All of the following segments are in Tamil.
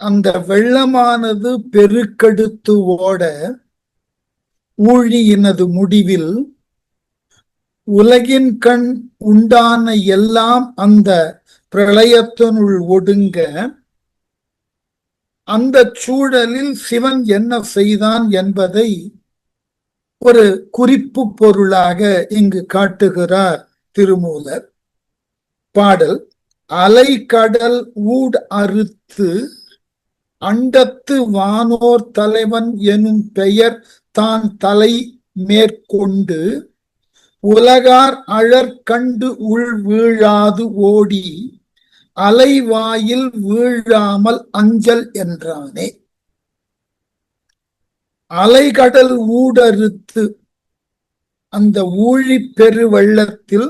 அந்த வெள்ளமானது பெருக்கெடுத்து ஓட ஊழியினது முடிவில் உலகின் கண் உண்டான எல்லாம் அந்த பிரளயத்தினுள் ஒடுங்க, அந்த சூழலில் சிவன் என்ன செய்தான் என்பதை ஒரு குறிப்பு பொருளாக இங்கு காட்டுகிறார் திருமூலர். பாடல்: அலைகடல் ஊட் அறுத்து அண்டத்து வானோர் தலைவன் எனும் பெயர் தான் தலை மேற்கொண்டு உலகார் அழற்கண்டு உள் வீழாது ஓடி அலைவாயில் வீழாமல் அஞ்சல் என்றானே. அலைகடல் ஊடறுத்து, அந்த ஊழி பெரு வெள்ளத்தில்,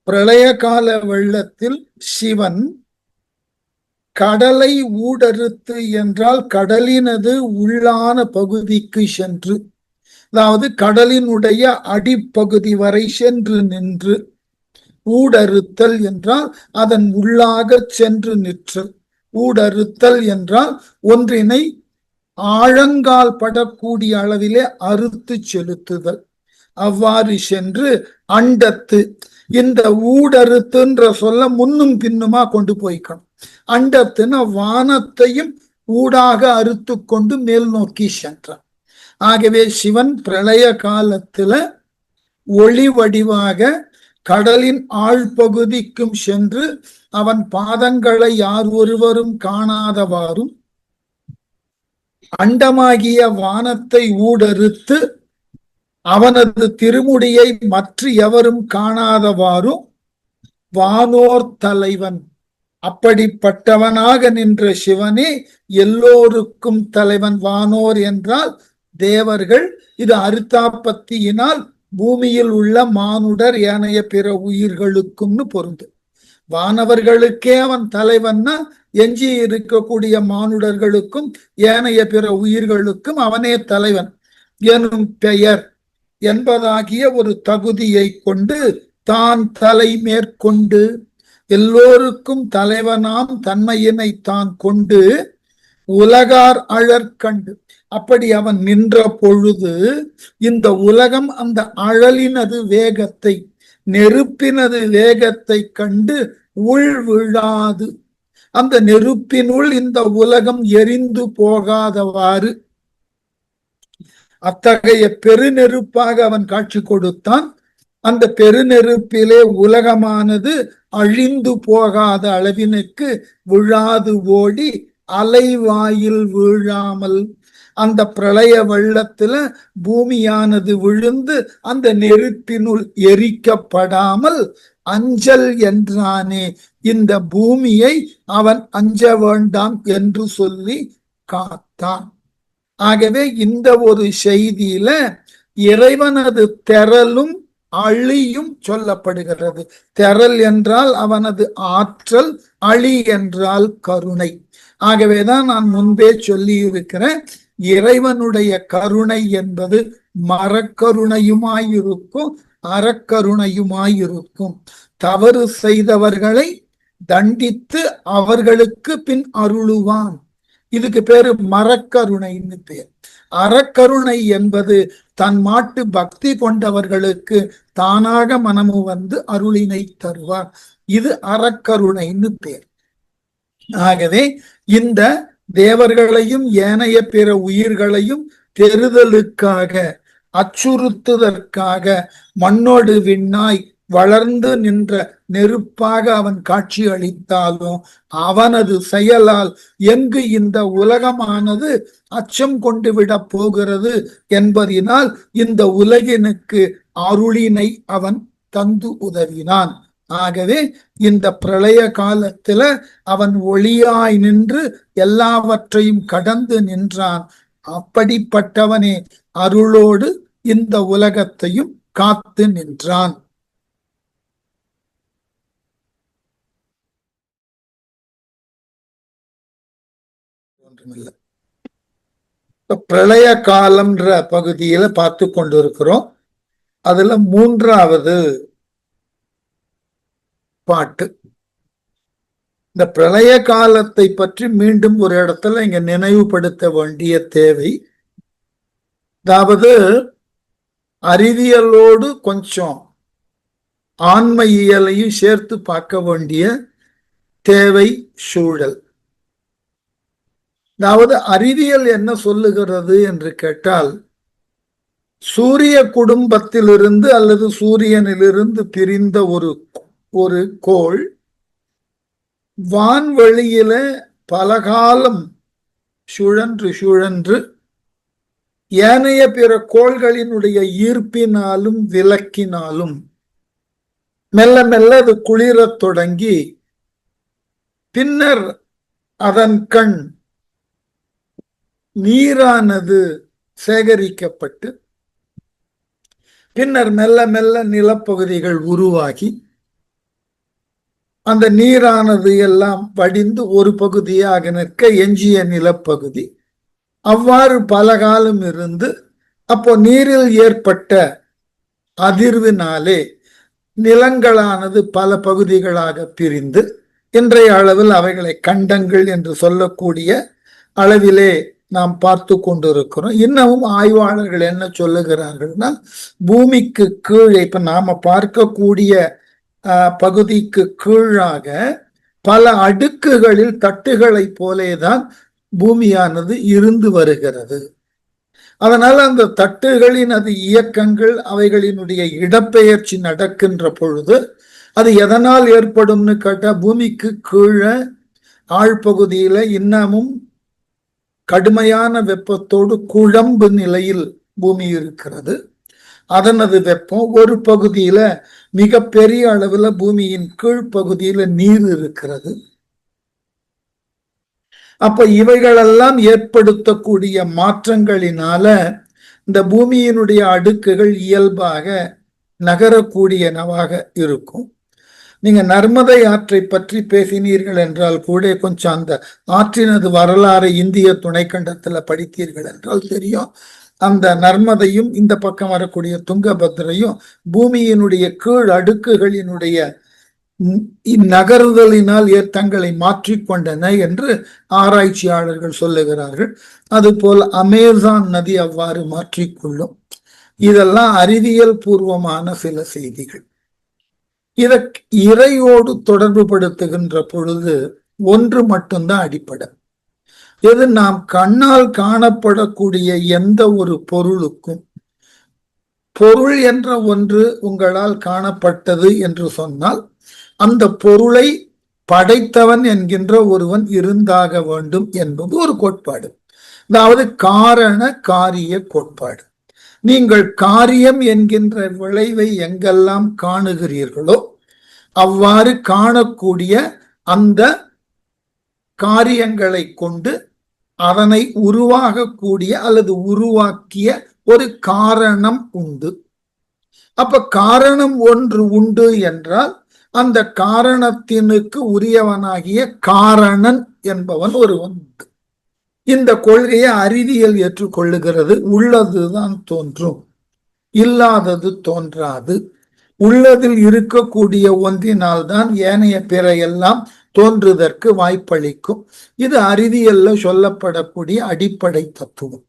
பிரளய கால வெள்ளத்தில் சிவன் கடலை ஊடறுத்து என்றால் கடலினது உள்ளான பகுதிக்கு சென்று, அதாவது கடலினுடைய அடிப்பகுதி வரை சென்று நின்று, ஊடறுத்தல் என்றால் அதன் உள்ளாக சென்று நிற்றல், ஊடறுத்தல் என்றால் ஒன்றினை ஆழங்கால் படக்கூடிய அளவிலே அறுத்து செலுத்துதல். அவ்வாறு சென்று அண்டத்து, இந்த ஊடறுத்துன்ற சொல்ல முன்னும் பின்னுமா கொண்டு போய்க்கணும். அண்டத்துன்னு வானத்தையும் ஊடாக அறுத்து கொண்டு மேல் நோக்கி சென்றான். ஆகவே சிவன் பிரளய காலத்துல ஒளி வடிவாக கடலின் ஆழ்பகுதிக்கும் சென்று அவன் பாதங்களை யார் ஒருவரும் காணாதவாறும், அண்டமாகிய வானத்தை ஊடறுத்து அவனது திருமுடியை மற்ற எவரும் காணாதவாறும் வானோர் தலைவன், அப்படிப்பட்டவனாக நின்ற சிவனே எல்லோருக்கும் தலைவன். வானோர் என்றால் தேவர்கள். இது அருத்தாப்பத்தியினால் பூமியில் உள்ள மானுடர் ஏனைய பிற உயிர்களுக்கும்னு பொருந்து. வானவர்களுக்கே அவன் தலைவன்னா எஞ்சி இருக்கக்கூடிய மானுடர்களுக்கும் ஏனைய பிற உயிர்களுக்கும் அவனே தலைவன் எனும் பெயர் என்பதாகிய ஒரு தகுதியை கொண்டு தான் தலை மேற்கொண்டு, எல்லோருக்கும் தலைவனாம் தன்மையினை தான் கொண்டு உலகார் அழற்கண்டு, அப்படி அவன் நின்ற பொழுது இந்த உலகம் அந்த அழலினது வேகத்தை, நெருப்பினது வேகத்தை கண்டு உள் விழாது, அந்த நெருப்பினுள் இந்த உலகம் எரிந்து போகாதவாறு அத்தகைய பெருநெருப்பாக அவன் காட்சி கொடுத்தான். அந்த பெருநெருப்பிலே உலகமானது அழிந்து போகாத அளவினுக்கு விழாது ஓடி அலைவாயில் வீழாமல், அந்த பிரளய வெள்ளத்துல பூமியானது விழுந்து அந்த நெருப்பினுள் எரிக்கப்படாமல் அஞ்சல் என்றானே. இந்த பூமியை அவன் அஞ்ச வேண்டாம் என்று சொல்லி காத்தான். ஆகவே இந்த ஒரு செய்தியில இறைவனது தெறலும் அழியும் சொல்லப்படுகிறது. தெறல் என்றால் அவனது ஆற்றல், அழி என்றால் கருணை. ஆகவேதான் நான் முன்பே சொல்லி இருக்கிறேன், இறைவனுடைய கருணை என்பது மரக்கருணையுமாயிருக்கும், அறக்கருணையுமாயிருக்கும். தவறு செய்தவர்களை தண்டித்து அவர்களுக்கு பின் அருளுவான். இதுக்கு பேரு மரக்கருணைன்னு பேர். அறக்கருணை என்பது தன் மாட்டு பக்தி கொண்டவர்களுக்கு தானாக மனமு வந்து அருளினை தருவார். இது அறக்கருணைன்னு பேர். ஆகவே இந்த தேவர்களையும் ஏனைய பிற உயிர்களையும் பெறுதலுக்காக, அச்சுறுத்துதற்காக மண்ணோடு விண்ணாய் வளர்ந்து நின்ற நெருப்பாக அவன் காட்சி அளித்தாலும் அவனது செயலால் எங்கு இந்த உலகமானது அச்சம் கொண்டு விட போகிறது என்பதினால் இந்த உலகினுக்கு அருளினை அவன் தந்து உதவினான். ஆகவே இந்த பிரளய காலத்துல அவன் ஒளியாய் நின்று எல்லாவற்றையும் கடந்து நின்றான். அப்படிப்பட்டவனே அருளோடு இந்த உலகத்தையும் காத்து நின்றான். பிரளய காலம்ன்ற பகுதியில பார்த்து கொண்டிருக்கிறோம். அதுல மூன்றாவது பாட்டு. இந்த பிரளய காலத்தை பற்றி மீண்டும் ஒரு இடத்துல இங்க நினைவுபடுத்த வேண்டிய தேவை. அதாவது அறிவியலோடு கொஞ்சம் ஆன்மயியலையும் சேர்த்து பார்க்க வேண்டிய தேவை சூழல். அதாவது அறிவியல் என்ன சொல்லுகிறது என்று கேட்டால், சூரிய குடும்பத்திலிருந்து அல்லது சூரியனிலிருந்து பிரிந்த ஒரு கோள் வான்வெளியில பலகாலம் சுழன்று சுழன்று ஏனைய பிற கோள்களினுடைய ஈர்ப்பினாலும் விலக்கினாலும் மெல்ல மெல்ல அது குளிரத் தொடங்கி பின்னர் அதன் கண் நீரானது சேகரிக்கப்பட்டு பின்னர் மெல்ல மெல்ல நிலப்பகுதிகள் உருவாகி அந்த நீரானது எல்லாம் வடிந்து ஒரு பகுதியாக நிற்க எஞ்சிய நிலப்பகுதி அவ்வாறு பல காலம் இருந்து அப்போ நீரில் ஏற்பட்ட அதிர்வினாலே நிலங்களானது பல பகுதிகளாக பிரிந்து இன்றைய அளவில் அவைகளை கண்டங்கள் என்று சொல்லக்கூடிய அளவிலே நாம் பார்த்து கொண்டிருக்கிறோம். இன்னமும் ஆய்வாளர்கள் என்ன சொல்லுகிறார்கள்னா, பூமிக்கு கீழே இப்ப நாம பார்க்கக்கூடிய பகுதிக்கு கீழாக பல அடுக்குகளில் தட்டுகளை போலேதான் பூமியானது இருந்து வருகிறது. அதனால அந்த தட்டுகளின் அது இயக்கங்கள் அவைகளினுடைய இடப்பெயர்ச்சி நடக்கின்ற பொழுது அது எதனால் ஏற்படும்னு கேட்டா, பூமிக்கு கீழே ஆழ்பகுதியில இன்னமும் கடுமையான வெப்பத்தோடு குழம்பு நிலையில் பூமி இருக்கிறது. அதனது வெப்பம் ஒரு பகுதியில மிக பெரிய அளவுல பூமியின் கீழ்ப்பகுதியில நீர் இருக்கிறது. அப்ப இவைகளெல்லாம் ஏற்படுத்தக்கூடிய மாற்றங்களினால இந்த பூமியினுடைய அடுக்குகள் இயல்பாக நகரக்கூடியனவாக இருக்கும். நீங்க நர்மதை ஆற்றை பற்றி பேசினீர்கள் என்றால் கூட கொஞ்சம் அந்த ஆற்றினது வரலாறு இந்திய துணைக்கண்டத்துல படித்தீர்கள் என்றால் தெரியும். அந்த நர்மதையும் இந்த பக்கம் வரக்கூடிய துங்கபத்ரையும் பூமியினுடைய கீழ் அடுக்குகளினுடைய நகர்தலினால் தங்களை மாற்றிக்கொண்டன என்று ஆராய்ச்சியாளர்கள் சொல்லுகிறார்கள். அதுபோல் அமேசான் நதி அவ்வாறு மாற்றிக்கொள்ளும். இதெல்லாம் அறிவியல் பூர்வமான சில செய்திகள். இதை இறையோடு தொடர்பு படுத்துகின்ற பொழுது ஒன்று மட்டும்தான் அடிப்படை. எது நாம் கண்ணால் காணப்படக்கூடிய எந்த ஒரு பொருளுக்கும் பொருள் என்ற ஒன்று உங்களால் காணப்பட்டது என்று சொன்னால் அந்த பொருளை படைத்தவன் என்கின்ற ஒருவன் இருந்தாக வேண்டும் என்பது ஒரு கோட்பாடு. அதாவது காரண காரிய கோட்பாடு. நீங்கள் காரியம் என்கின்ற விளைவை எங்கெல்லாம் காணுகிறீர்களோ அவ்வாறு காணக்கூடிய அந்த காரியங்களை கொண்டு அதனை உருவாகக்கூடிய அல்லது உருவாக்கிய ஒரு காரணம் உண்டு. அப்ப காரணம் ஒன்று உண்டு என்றால் அந்த காரணத்தினுக்கு உரியவனாகிய காரணன் என்பவன் ஒருவன் உண்டு. இந்த கொள்கையை அறிவியல் ஏற்றுக்கொள்ளுகிறது. உள்ளதுதான் தோன்றும், இல்லாதது தோன்றாது. உள்ளதில் இருக்கக்கூடிய ஒன்றினால் தான் ஏனைய பிற எல்லாம் தோன்றுவதற்கு வாய்ப்பளிக்கும். இது அறிவியல்ல சொல்லப்படக்கூடிய அடிப்படை தத்துவம்.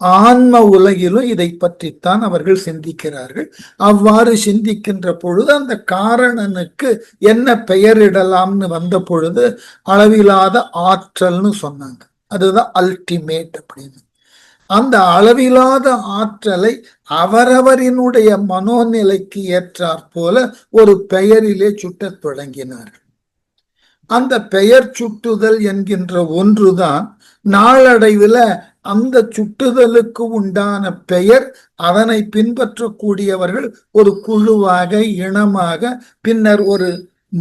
ஆன்ம உலகிலும் இதை பற்றித்தான் அவர்கள் சிந்திக்கிறார்கள். அவ்வாறு சிந்திக்கின்ற பொழுது அந்த காரணனுக்கு என்ன பெயரிடலாம்னு வந்த பொழுது அளவிலாத ஆற்றல்னு சொன்னாங்க. அதுதான் அல்டிமேட் அப்படின்னு. அந்த அளவிலாத ஆற்றலை அவரவரினுடைய மனோநிலைக்கு ஏற்றாற் போல ஒரு பெயரிலே சுட்டத் தொடங்கினார்கள். அந்த பெயர் சுட்டுதல் என்கின்ற ஒன்றுதான் நாளடைவில் அந்த சுட்டுதலுக்கு உண்டான பெயர் அதனை பின்பற்றக்கூடியவர்கள் ஒரு குழுவாக இனமாக பின்னர் ஒரு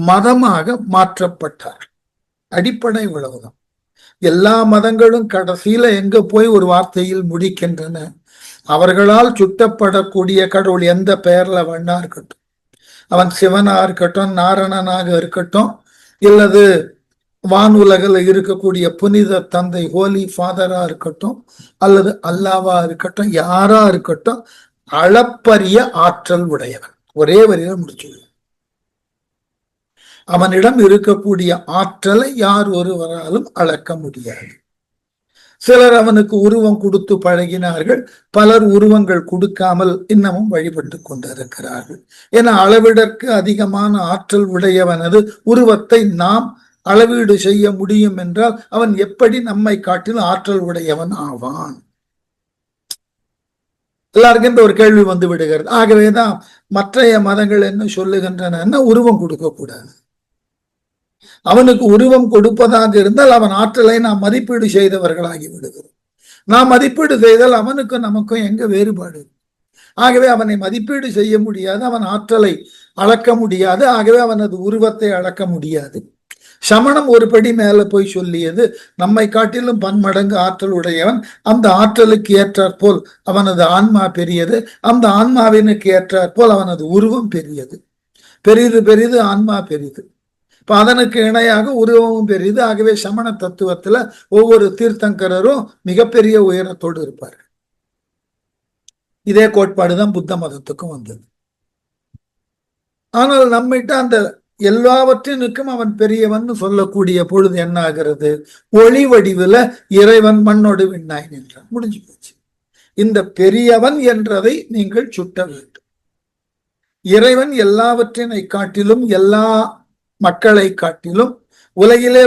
மதமாக மாற்றப்பட்டார். அடிப்படை உழவுதான். எல்லா மதங்களும் கடைசியில எங்க போய் ஒரு வார்த்தையில் முடிக்கின்றன. அவர்களால் சுட்டப்படக்கூடிய கடவுள் எந்த பெயர்ல வேணா இருக்கட்டும், அவன் சிவனா இருக்கட்டும், நாரணனாக இருக்கட்டும், இல்லது வானுலகில் இருக்கக்கூடிய புனித தந்தை ஹோலி ஃபாதரா இருக்கட்டும், அல்லது அல்லாவா இருக்கட்டும், யாரா இருக்கட்டும், அளப்பரிய ஆற்றல் உடையவன். ஒரே வரியில முடிச்சு. அவனிடம் இருக்கக்கூடிய ஆற்றலை யார் ஒருவராலும் அளக்க முடியாது. சிலர் அவனுக்கு உருவம் கொடுத்து பழகினார்கள், பலர் உருவங்கள் கொடுக்காமல் இன்னமும் வழிபட்டு கொண்டிருக்கிறார்கள். என அளவிடற்கு அதிகமான ஆற்றல் உடையவனது உருவத்தை நாம் அளவீடு செய்ய முடியும் என்றால் அவன் எப்படி நம்மை காட்டிலும் ஆற்றல் உடையவன் ஆவான்? எல்லாருக்கும் இந்த ஒரு கேள்வி வந்து விடுகிறது. ஆகவேதான் மற்றைய மதங்கள் என்ன சொல்லுகின்றன, உருவம் கொடுக்க கூடாது. அவனுக்கு உருவம் கொடுப்பதாக இருந்தால் அவன் ஆற்றலை நாம் மதிப்பீடு செய்தவர்களாகி விடுகிறோம். நாம் மதிப்பீடு செய்தால் அவனுக்கும் நமக்கும் எங்க வேறுபாடு? ஆகவே அவனை மதிப்பீடு செய்ய முடியாது, அவன் ஆற்றலை அளக்க முடியாது, ஆகவே அவனது உருவத்தை அளக்க முடியாது. சமணம் ஒரு படி மேல போய் சொல்லியது, நம்மை காட்டிலும் பன்மடங்கு ஆற்றல் உடையவன், அந்த ஆற்றலுக்கு ஏற்றாற் போல் அவனது ஆன்மா பெரியது, அந்த ஆன்மாவினுக்கு ஏற்றாற் போல் அவனது உருவம் பெரியது. பெரிது பெரிது ஆன்மா பெரிது. இப்ப அதனுக்கு இணையாக உருவமும் பெரியது. ஆகவே சமண தத்துவத்துல ஒவ்வொரு தீர்த்தங்கரரும் மிகப்பெரிய உயரத்தோடு இருப்பார்கள். இதே கோட்பாடுதான் புத்த மதத்துக்கும் வந்தது. ஆனால் நம்மகிட்ட அந்த எல்லாவற்றினுக்கும் அவன் பெரியவன் சொல்லக்கூடிய பொழுது என்ன ஆகிறது? ஒளி வடிவுல இறைவன் மண்ணோடு விண்ணாய் நின்றான், முடிஞ்சு போச்சு. இந்த பெரியவன் என்றதை நீங்கள் சுட்ட வேண்டும். இறைவன் எல்லாவற்றினை காட்டிலும், எல்லா மக்களை காட்டிலும், உலகிலே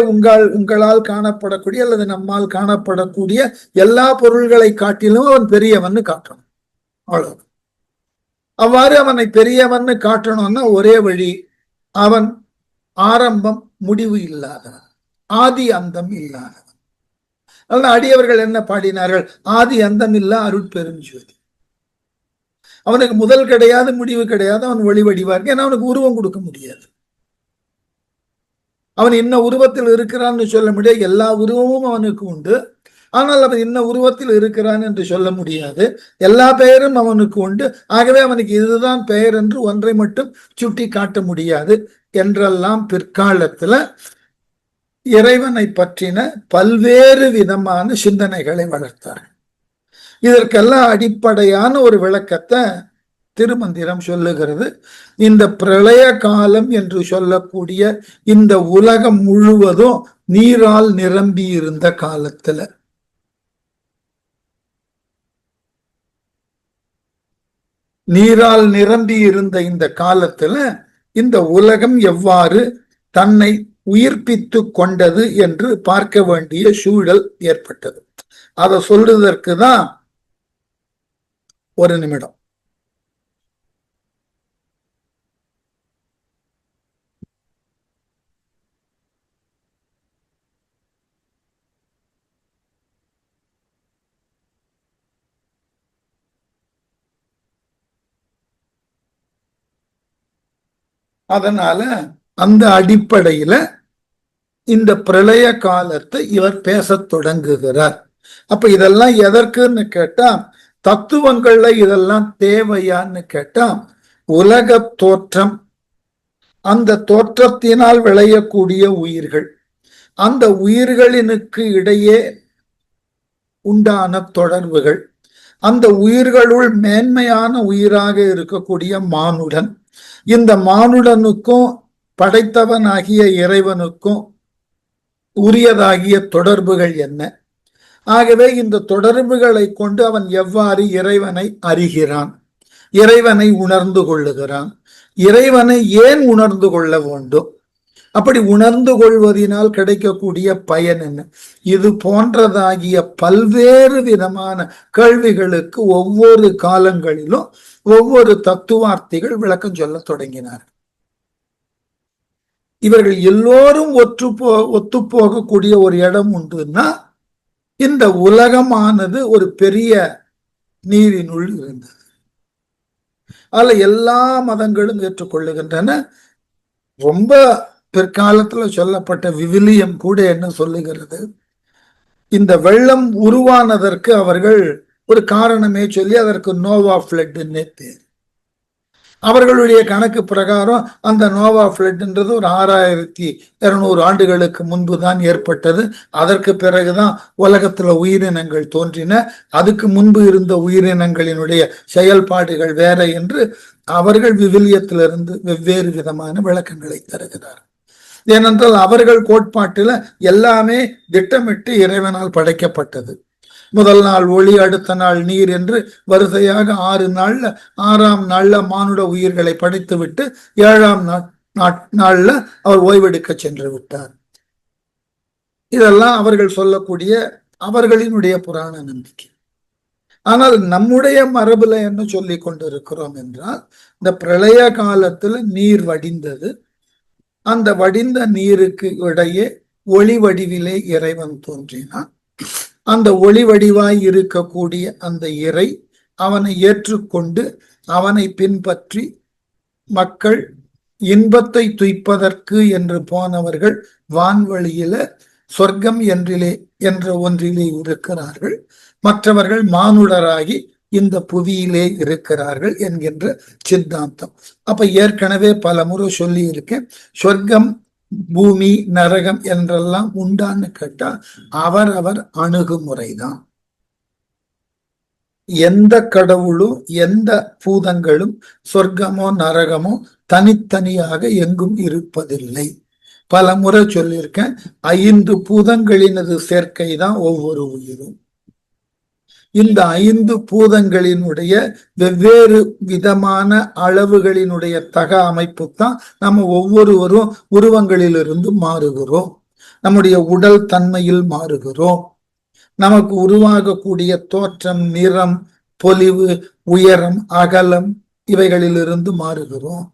உங்களால் காணப்படக்கூடிய அல்லது நம்மால் காணப்படக்கூடிய எல்லா பொருள்களை காட்டிலும் அவன் பெரியவன் காட்டணும். அவ்வளவு. அவ்வாறு அவனை பெரியவன் காட்டணும்னா ஒரே வழி, அவன் ஆரம்பம் முடிவு இல்லாதவன், ஆதி அந்தம் இல்லாதவன். அதனால அடியவர்கள் என்ன பாடினார்கள்? ஆதி அந்தம் இல்ல அருட்பெருஞ்சோதி. அவனுக்கு முதல் கிடையாது, முடிவு கிடையாது, அவன் ஒளி வடிவார். ஏன்னா அவனுக்கு உருவம் கொடுக்க முடியாது. அவன் இன்ன உருவத்தில் இருக்கிறான்னு சொல்ல முடியாது. எல்லா உருவமும் அவனுக்கு உண்டு, ஆனால் அவன் இன்ன உருவத்தில் இருக்கிறான் என்று சொல்ல முடியாது. எல்லா பெயரும் அவனுக்கு உண்டு, ஆகவே அவனுக்கு இதுதான் பெயர் என்று ஒன்றை மட்டும் சுட்டி காட்ட முடியாது என்றெல்லாம் பிற்காலத்துல இறைவனை பற்றின பல்வேறு விதமான சிந்தனைகளை வளர்த்தார்கள். இதற்கெல்லாம் அடிப்படையான ஒரு விளக்கத்தை திருமந்திரம் சொல்லுகிறது. இந்த பிரளய காலம் என்று சொல்லக்கூடிய இந்த உலகம் முழுவதும் நீரால் நிரம்பி இருந்த காலத்துல, நீரால் நிரம்பி இருந்த இந்த காலத்துல இந்த உலகம் எவ்வாறு தன்னை உயிர்ப்பித்து கொண்டது என்று பார்க்க வேண்டிய சூழல் ஏற்பட்டது. அதை சொல்றதற்கு தான் ஒரு நிமிடம். அதனால அந்த அடிப்படையில இந்த பிரளய காலத்தை இவர் பேசத் தொடங்குகிறார். அப்ப இதெல்லாம் எதற்குன்னு கேட்டா, தத்துவங்கள்ல இதெல்லாம் தேவையான்னு கேட்டா, உலக தோற்றம், அந்த தோற்றத்தினால் விளையக்கூடிய உயிர்கள், அந்த உயிர்களினுக்கு இடையே உண்டான தொடர்புகள், அந்த உயிர்களுள் மேன்மையான உயிராக இருக்கக்கூடிய மானுடன், இந்த மானுடனுக்கும் படைத்தவனாகிய இறைவனுக்கும் உரியதாகிய தொடர்புகள் என்ன? ஆகவே இந்த தொடர்புகளை கொண்டு அவன் எவ்வாறு இறைவனை அறிகிறான், இறைவனை உணர்ந்து கொள்ளுகிறான், இறைவனை ஏன் உணர்ந்து கொள்ள வேண்டும், அப்படி உணர்ந்து கொள்வதனால் கிடைக்கக்கூடிய பயன் என்ன? இது போன்றதாகிய பல்வேறு விதமான கேள்விகளுக்கு ஒவ்வொரு காலங்களிலும் ஒவ்வொரு தத்துவார்த்திகள் விளக்கம் சொல்ல தொடங்கினார். இவர்கள் எல்லோரும் ஒத்து போகக்கூடிய ஒரு இடம் உண்டுன்னா, இந்த உலகமானது ஒரு பெரிய நீரினுள் இருந்தது. அதுல எல்லா மதங்களும் ஏற்றுக்கொள்ளுகின்றன. ரொம்ப பிற்காலத்துல சொல்லப்பட்ட விவிலியம் கூட என்ன சொல்லுகிறது, இந்த வெள்ளம் உருவானதற்கு அவர்கள் ஒரு காரணமே சொல்லி அதற்கு நோவா ஃபிளட்னே பேர். அவர்களுடைய கணக்கு பிரகாரம் அந்த நோவா ஃபிளட்ன்றது ஒரு 6200 ஆண்டுகளுக்கு முன்பு தான் ஏற்பட்டது. அதற்கு பிறகுதான் உலகத்துல உயிரினங்கள் தோன்றின. அதுக்கு முன்பு இருந்த உயிரினங்களினுடைய செயல்பாடுகள் வேற என்று அவர்கள் விவிலியத்திலிருந்து வெவ்வேறு விதமான விளக்கங்களை தருகிறார். ஏனென்றால் அவர்கள் கோட்பாட்டில எல்லாமே திட்டமிட்டு இறைவனால் படைக்கப்பட்டது. முதல் நாள் ஒளி, அடுத்த நாள் நீர் என்று வரிசையாக 6 நாள்ல 6ஆம் நாள்ல மானுட உயிர்களை படைத்து விட்டு 7ஆம் நாள்ல அவர் ஓய்வெடுக்க சென்று விட்டார். இதெல்லாம் அவர்கள் சொல்லக்கூடிய அவர்களினுடைய புராண நம்பிக்கை. ஆனால் நம்முடைய மரபுல என்ன சொல்லி கொண்டிருக்கிறோம் என்றால், இந்த பிரளய காலத்துல நீர் வடிந்தது, அந்த வடிந்த நீருக்கு இடையே ஒளி வடிவிலே இறைவன் தோன்றினான். அந்த ஒளி வடிவாய் இருக்கக்கூடிய அந்த இறை அவனை ஏற்றுக்கொண்டு அவனை பின்பற்றி மக்கள் இன்பத்தை துய்ப்பதற்கு என்று போனவர்கள் வான்வழியில சொர்க்கம் என்ற ஒன்றிலே இருக்கிறார்கள், மற்றவர்கள் மானுடராகி இந்த புவியிலே இருக்கிறார்கள் என்கின்ற சித்தாந்தம். அப்ப ஏற்கனவே பல முறை சொல்லி இருக்கேன், சொர்க்கம் பூமி நரகம் என்றெல்லாம் உண்டான்னு கேட்டா அவரவர் அணுகுமுறைதான். எந்த கடவுளும் எந்த பூதங்களும் சொர்க்கமோ நரகமோ தனித்தனியாக எங்கும் இருப்பதில்லை. பல முறை சொல்லியிருக்கேன், 5 பூதங்களினது சேர்க்கை தான் ஒவ்வொரு உயிரும். இந்த 5 பூதங்களினுடைய வெவ்வேறு விதமான அளவுகளினுடைய தக அமைப்பு தான் நம்ம ஒவ்வொருவரும் உருவங்களிலிருந்து மாறுகிறோம், நம்முடைய உடல் தன்மையில் மாறுகிறோம், நமக்கு உருவாகக்கூடிய தோற்றம், நிறம், பொலிவு, உயரம், அகலம் இவைகளிலிருந்து மாறுகிறோம்.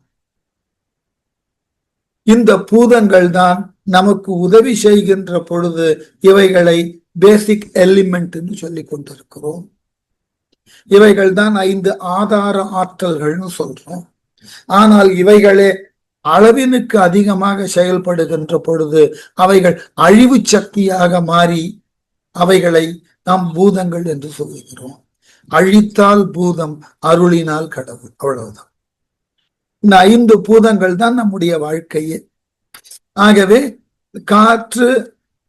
இந்த பூதங்கள் தான் நமக்கு உதவி செய்கின்ற பொழுது இவைகளை பேசிக் எலிமெண்ட் என்று சொல்லிக் கொண்டிருக்கிறோம். இவைகள் தான் 5 ஆதார ஆற்றல்கள்னு சொல்றோம். ஆனால் இவைகளே அளவினுக்கு அதிகமாக செயல்படுகின்ற பொழுது அவைகள் அழிவு சக்தியாக மாறி அவைகளை நாம் பூதங்கள் என்று சொல்லுகிறோம். அழித்தால் பூதம், அருளினால் கடவுள், அவ்வளவுதான். இந்த 5 பூதங்கள் தான் நம்முடைய வாழ்க்கையே. ஆகவே காற்று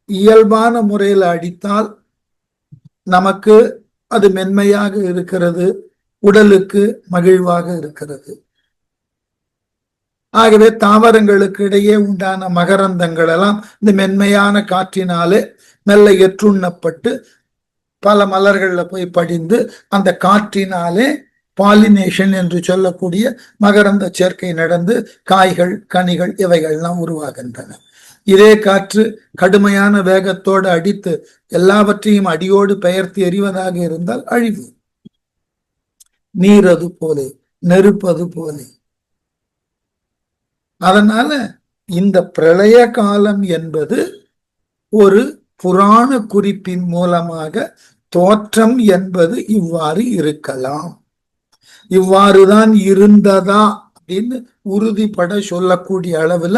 இயல்பான முறையில் அடித்தால் நமக்கு அது மென்மையாக இருக்கிறது, உடலுக்கு மகிழ்வாக இருக்கிறது. ஆகவே தாவரங்களுக்கு இடையே உண்டான மகரந்தங்கள் எல்லாம் இந்த மென்மையான காற்றினாலே மெல்ல எற்றுண்ணப்பட்டு பல மலர்கள்ல போய் படிந்து அந்த காற்றினாலே பாலினேஷன் என்று சொல்லக்கூடிய மகரந்த சேர்க்கை நடந்து காய்கள், கனிகள் இவைகள்லாம் உருவாகின்றன. இதே காற்று கடுமையான வேகத்தோடு அடித்து எல்லாவற்றையும் அடியோடு பெயர்த்து எறிவதாக இருந்தால் அழிவு. நீர் அது போலே, நெருப்பது போலே. அதனால இந்த பிரளய காலம் என்பது ஒரு புராண குறிப்பின் மூலமாக தோற்றம் என்பது இவ்வாறு இருக்கலாம், இவ்வாறுதான் இருந்ததா அப்படின்னு உறுதிப்பட சொல்லக்கூடிய அளவுல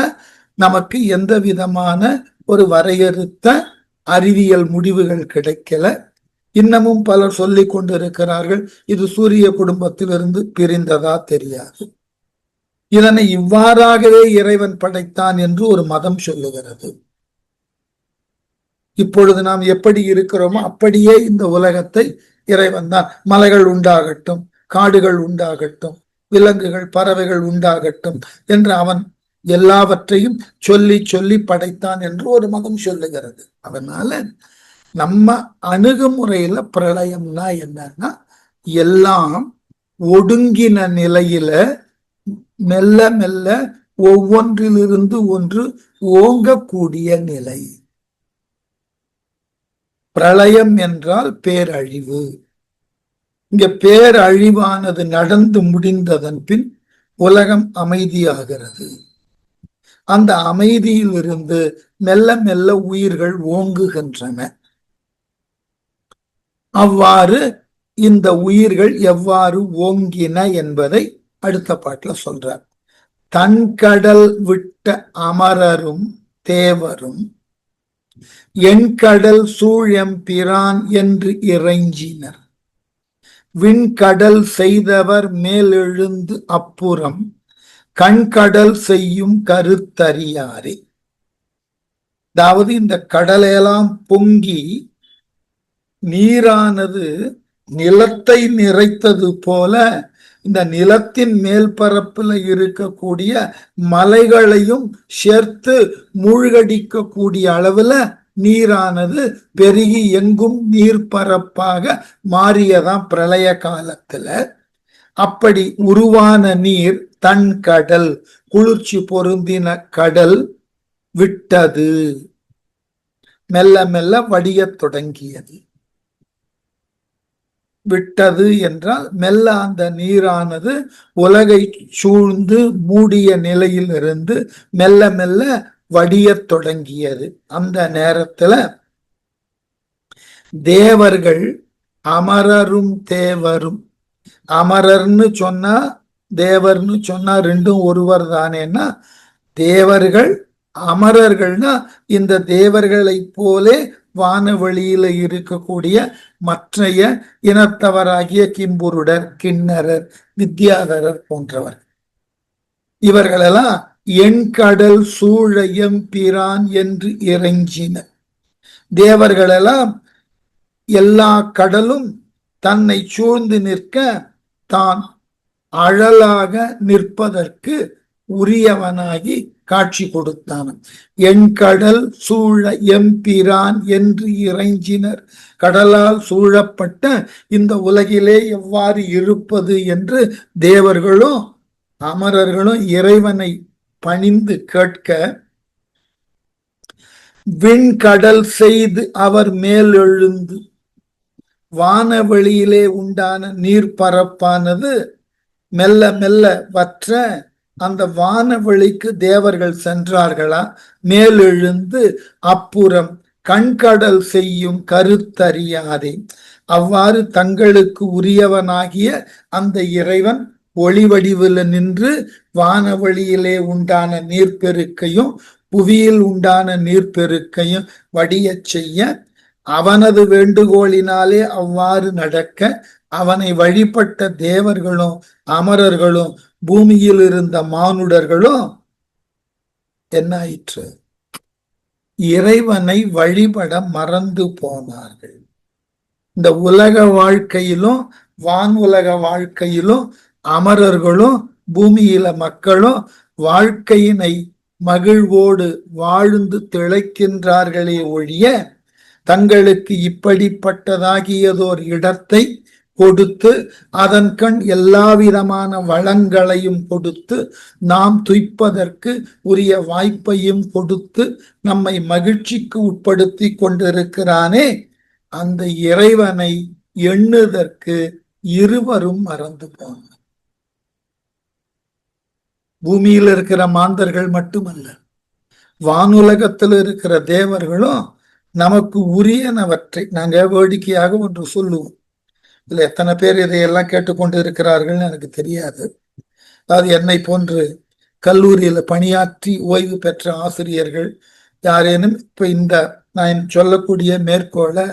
நமக்கு எந்த விதமான ஒரு வரையறுத்த அறிவியல் முடிவுகள் கிடைக்கல. இன்னமும் பலர் சொல்லிக் கொண்டிருக்கிறார்கள் இது சூரிய குடும்பத்திலிருந்து பிரிந்ததா தெரியாது, இதனை இவ்வாறாகவே இறைவன் படைத்தான் என்று ஒரு மதம் சொல்லுகிறது. இப்பொழுது நாம் எப்படி இருக்கிறோமோ அப்படியே இந்த உலகத்தை இறைவன் தான், மலைகள் உண்டாகட்டும், காடுகள் உண்டாகட்டும், விலங்குகள், பறவைகள் உண்டாகட்டும் என்று அவன் எல்லாவற்றையும் சொல்லி சொல்லி படைத்தான் என்று ஒரு மதம் சொல்லுகிறது. அதனால நம்ம அணுகுமுறையில பிரளயம்னா என்னன்னா, எல்லாம் ஒடுங்கின நிலையில மெல்ல மெல்ல ஒவ்வொன்றிலிருந்து ஒன்று ஓங்கக்கூடிய நிலை. பிரளயம் என்றால் பேரழிவு. இங்க பேரழிவானது நடந்து முடிந்ததன் பின் உலகம் அமைதியாகிறது. அந்த அமைதியிலிருந்து மெல்ல மெல்ல உயிர்கள் ஓங்குகின்றன. அவ்வாறு இந்த உயிர்கள் எவ்வாறு ஓங்கின என்பதை அடுத்த பாட்டுல சொல்றார். தன்கடல் விட்ட அமரரும் தேவரும் எண்கடல் சூழெம்பிரான் என்று இறைஞ்சினர். விண்கடல் செய்தவர் மேலெழுந்து அப்புறம் கண்கடல் செய்யும் கருத்தறியாரே. அதாவது இந்த கடலையெல்லாம் பொங்கி நீரானது நிலத்தை நிறைத்தது போல இந்த நிலத்தின் மேல் பரப்புல இருக்கக்கூடிய மலைகளையும் சேர்த்து மூழ்கடிக்கக்கூடிய அளவுல நீரானது பெருகி எங்கும் நீர்ப்பரப்பாக மாறியதாம் பிரளய காலத்துல. அப்படி உருவான நீர் தன் கடல், குளிர்ச்சி பொருந்தின கடல் விட்டது, மெல்ல மெல்ல வடியத் தொடங்கியது. விட்டது என்றால் மெல்ல அந்த நீரானது உலகை சூழ்ந்து மூடிய நிலையில் இருந்து மெல்ல மெல்ல வடியத் தொடங்கியது. அந்த நேரத்துல தேவர்கள், அமரரும் தேவரும், அமரர்னு சொன்னா தேவர்னு சொன்னா ரெண்டும் ஒருவர் தானேன்னா, தேவர்கள் அமரர்கள்னா இந்த தேவர்களை போலே வானவெளியில இருக்கக்கூடிய மற்றைய இனத்தவராகிய கிம்புருடர், கிண்ணரர், வித்யாதரர் போன்றவர். இவர்களெல்லாம் என் கடல் சூழையம் பிரான் என்று இறைஞ்சினர். தேவர்களெல்லாம் எல்லா கடலும் தன்னை சூழ்ந்து நிற்க தான் அழலாக நிற்பதற்கு உரியவனாகி காட்சி கொடுத்தான். என் கடல் சூழ எம்பிரான் என்று இறைஞ்சினர். கடலால் சூழப்பட்ட இந்த உலகிலே எவ்வாறு இருப்பது என்று தேவர்களும் அமரர்களும் இறைவனை பணிந்து கேட்க, விண்கடல் செய்து அவர் மேலெழுந்து வானவெளியிலே உண்டான நீர்ப்பரப்பானது மெல்ல மெல்ல வற்ற அந்த வானவெளிக்கு தேவர்கள் சென்றார்களா, மேலெழுந்து அப்புறம் கண்கடல் செய்யும் கருத்தறியாதே. அவ்வாறு தங்களுக்கு உரியவனாகிய அந்த இறைவன் ஒளி வடிவில் நின்று வானவெளியிலே உண்டான நீர்ப்பெருக்கையும் புவியில் உண்டான நீர்ப்பெருக்கையும் வடியச் செய்ய, அவனது வேண்டுகோளினாலே அவ்வாறு நடக்க, அவனை வழிபட்ட தேவர்களும் அமரர்களும் பூமியில் இருந்த மானுடர்களும் என்னாயிற்று, இறைவனை வழிபட மறந்து போனார்கள். இந்த உலக வாழ்க்கையிலும் வானுலக வாழ்க்கையிலும் அமரர்களும் பூமியில மக்களும் வாழ்க்கையினை மகிழ்வோடு வாழ்ந்து திளைக்கின்றார்களே ஒழிய, தங்களுக்கு இப்படிப்பட்டதாகியதோர் இடத்தை கொடுத்து அதன் கண் எல்லாவிதமான வளங்களையும் கொடுத்து நாம் துய்ப்பதற்கு உரிய வாய்ப்பையும் கொடுத்து நம்மை மகிழ்ச்சிக்கு உட்படுத்தி கொண்டிருக்கிறானே, அந்த இறைவனை எண்ணுதற்கு இருவரும் மறந்து போனார். பூமியில் இருக்கிற மாந்தர்கள் மட்டுமல்ல, வானுலகத்தில் இருக்கிற தேவர்களும் நமக்கு உரியனவற்றை, நாங்க வேடிக்கையாக ஒன்று சொல்லுவோம், இதுல எத்தனை பேர் இதையெல்லாம் கேட்டுக்கொண்டு இருக்கிறார்கள்னு எனக்கு தெரியாது. அதாவது என்னை போன்று கல்லூரியில பணியாற்றி ஓய்வு பெற்ற ஆசிரியர்கள் யாரேனும் இப்ப இந்த நான் சொல்லக்கூடிய மேற்கோளை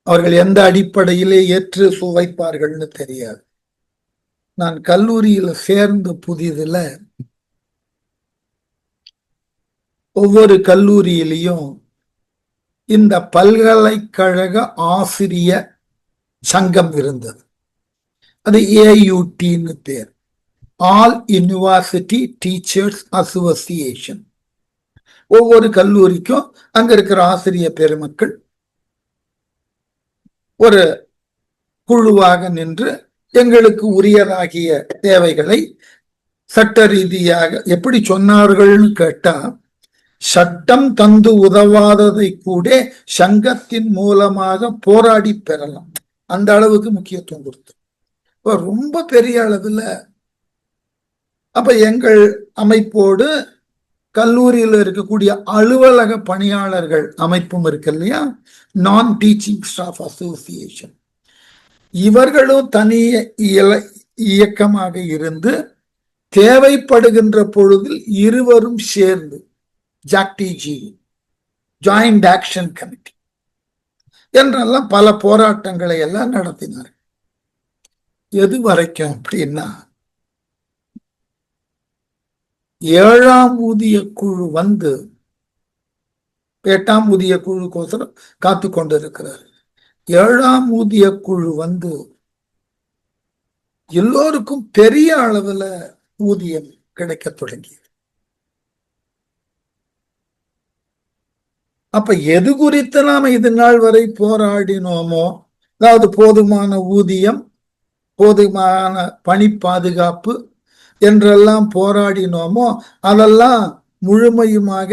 அவர்கள் எந்த அடிப்படையிலே ஏற்று சுவைப்பார்கள்னு தெரியாது. நான் கல்லூரியில சேர்ந்த புதிதுல ஒவ்வொரு கல்லூரியிலையும் இந்த பல்கலைக்கழக ஆசிரிய சங்கம் இருந்தது. அது ஏயுடின்னு பேர், ஆல் யூனிவர்சிட்டி டீச்சர்ஸ் அசோசியேஷன். ஒவ்வொரு கல்லூரிக்கும் அங்க இருக்கிற ஆசிரிய பெருமக்கள் ஒரு குழுவாக நின்று எங்களுக்கு உரியதாகிய தேவைகளை சட்ட ரீதியாக எப்படி சொன்னார்கள்னு கேட்டா, சட்டம் தந்து உதவாததை கூட சங்கத்தின் மூலமாக போராடி பெறலாம், அந்த அளவுக்கு முக்கியத்துவம் கொடுத்து ரொம்ப பெரிய அளவுல. அப்ப எங்கள் அமைப்போடு கல்லூரியில் இருக்கக்கூடிய அலுவலக பணியாளர்கள் அமைப்பும் இருக்கு இல்லையா, நான் டீச்சிங் ஸ்டாஃப் அசோசியேஷன், இவர்களும் தனிய இயக்கமாக இருந்து தேவைப்படுகின்ற பொழுதில் இருவரும் சேர்ந்து ஜாக்டிஜி, ஜாயிண்ட் ஆக்ஷன் கமிட்டி என்றெல்லாம் பல போராட்டங்களை எல்லாம் நடத்தினார். எது வரைக்கும் அப்படின்னா, 7ஆம் ஊதிய குழு வந்து 8ஆம் ஊதிய குழுக்கோசரம் காத்து கொண்டு இருக்கிறார். 7ஆம் ஊதிய குழு வந்து எல்லோருக்கும் பெரிய அளவுல ஊதியம் கிடைக்க தொடங்கியது. அப்ப எது குறித்து நாம இது நாள் வரை போராடினோமோ, அதாவது போதுமான ஊதியம், போதுமான பணி பாதுகாப்பு என்றெல்லாம் போராடினோமோ, அதெல்லாம் முழுமையுமாக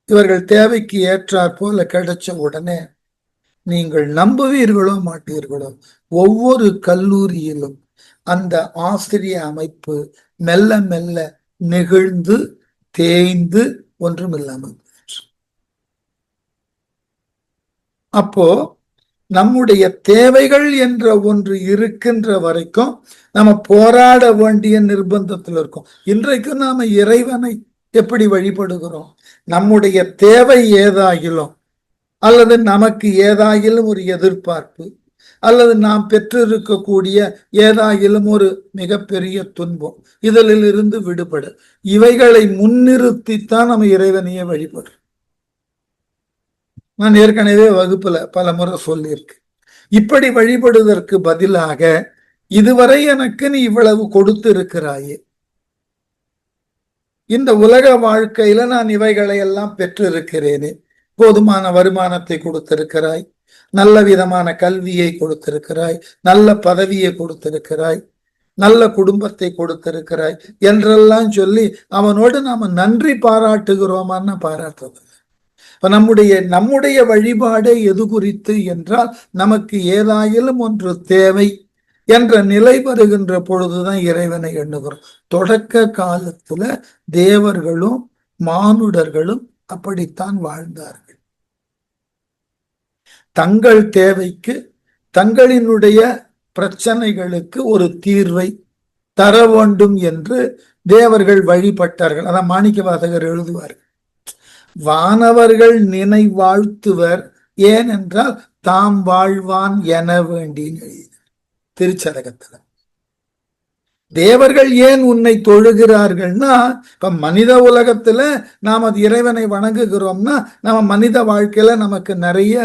இவர்கள் தேவைக்கு ஏற்றாற் போல கிடைச்ச உடனே, நீங்கள் நம்புவீர்களோ மாட்டீர்களோ, ஒவ்வொரு கல்லூரியிலும் அந்த ஆசிரிய அமைப்பு மெல்ல மெல்ல நெகிழ்ந்து தேய்ந்து ஒன்றுமில்லாமல். அப்போ நம்முடைய தேவைகள் என்ற ஒன்று இருக்கின்ற வரைக்கும் நம்ம போராட வேண்டிய நிர்பந்தத்தில் இருக்கோம். இன்றைக்கு நாம இறைவனை எப்படி வழிபடுகிறோம்? நம்முடைய தேவை ஏதாகிலும், அல்லது நமக்கு ஏதாகிலும் ஒரு எதிர்பார்ப்பு, அல்லது நாம் பெற்றிருக்கக்கூடிய ஏதாகிலும் ஒரு மிகப்பெரிய துன்பம், இதிலிருந்து விடுபட இவைகளை முன்னிறுத்தித்தான் நம்ம இறைவனையே வழிபடுறோம். நான் ஏற்கனவே வகுப்புல பல முறை சொல்லியிருக்கேன். இப்படி வழிபடுவதற்கு பதிலாக, இதுவரை எனக்கு நீ இவ்வளவு கொடுத்து இருக்கிறாயே, இந்த உலக வாழ்க்கையில நான் இவைகளை எல்லாம் பெற்றிருக்கிறேனே, போதுமான வருமானத்தை கொடுத்திருக்கிறாய், நல்ல விதமான கல்வியை கொடுத்திருக்கிறாய், நல்ல பதவியை கொடுத்திருக்கிறாய், நல்ல குடும்பத்தை கொடுத்திருக்கிறாய் என்றெல்லாம் சொல்லி அவனோடு நாம நன்றி பாராட்டுகிறோமான்னு பாராட்டுறது. இப்ப நம்முடைய வழிபாடு எது குறித்து என்றால், நமக்கு ஏதாயிலும் ஒன்று தேவை என்ற நிலை வருகின்ற பொழுதுதான் இறைவனை எண்ணுகிறோம். தொடக்க காலத்துல தேவர்களும் மானுடர்களும் அப்படித்தான் வாழ்ந்தார்கள். தங்கள் தேவைக்கு, தங்களினுடைய பிரச்சனைகளுக்கு ஒரு தீர்வை தர வேண்டும் என்று தேவர்கள் வழிபட்டார்கள். அதான் மாணிக்கவாசகர் எழுதுவார்கள், வானவர்கள் நினை வாழ்த்துவர், ஏனென்றால் தாம் வாழ்வான் என வேண்டின. திருச்சதகத்துல தேவர்கள் ஏன் உன்னை தொழுகிறார்கள்னா, இப்ப மனித உலகத்துல நாம் அது இறைவனை வணங்குகிறோம்னா, நம்ம மனித வாழ்க்கையில நமக்கு நிறைய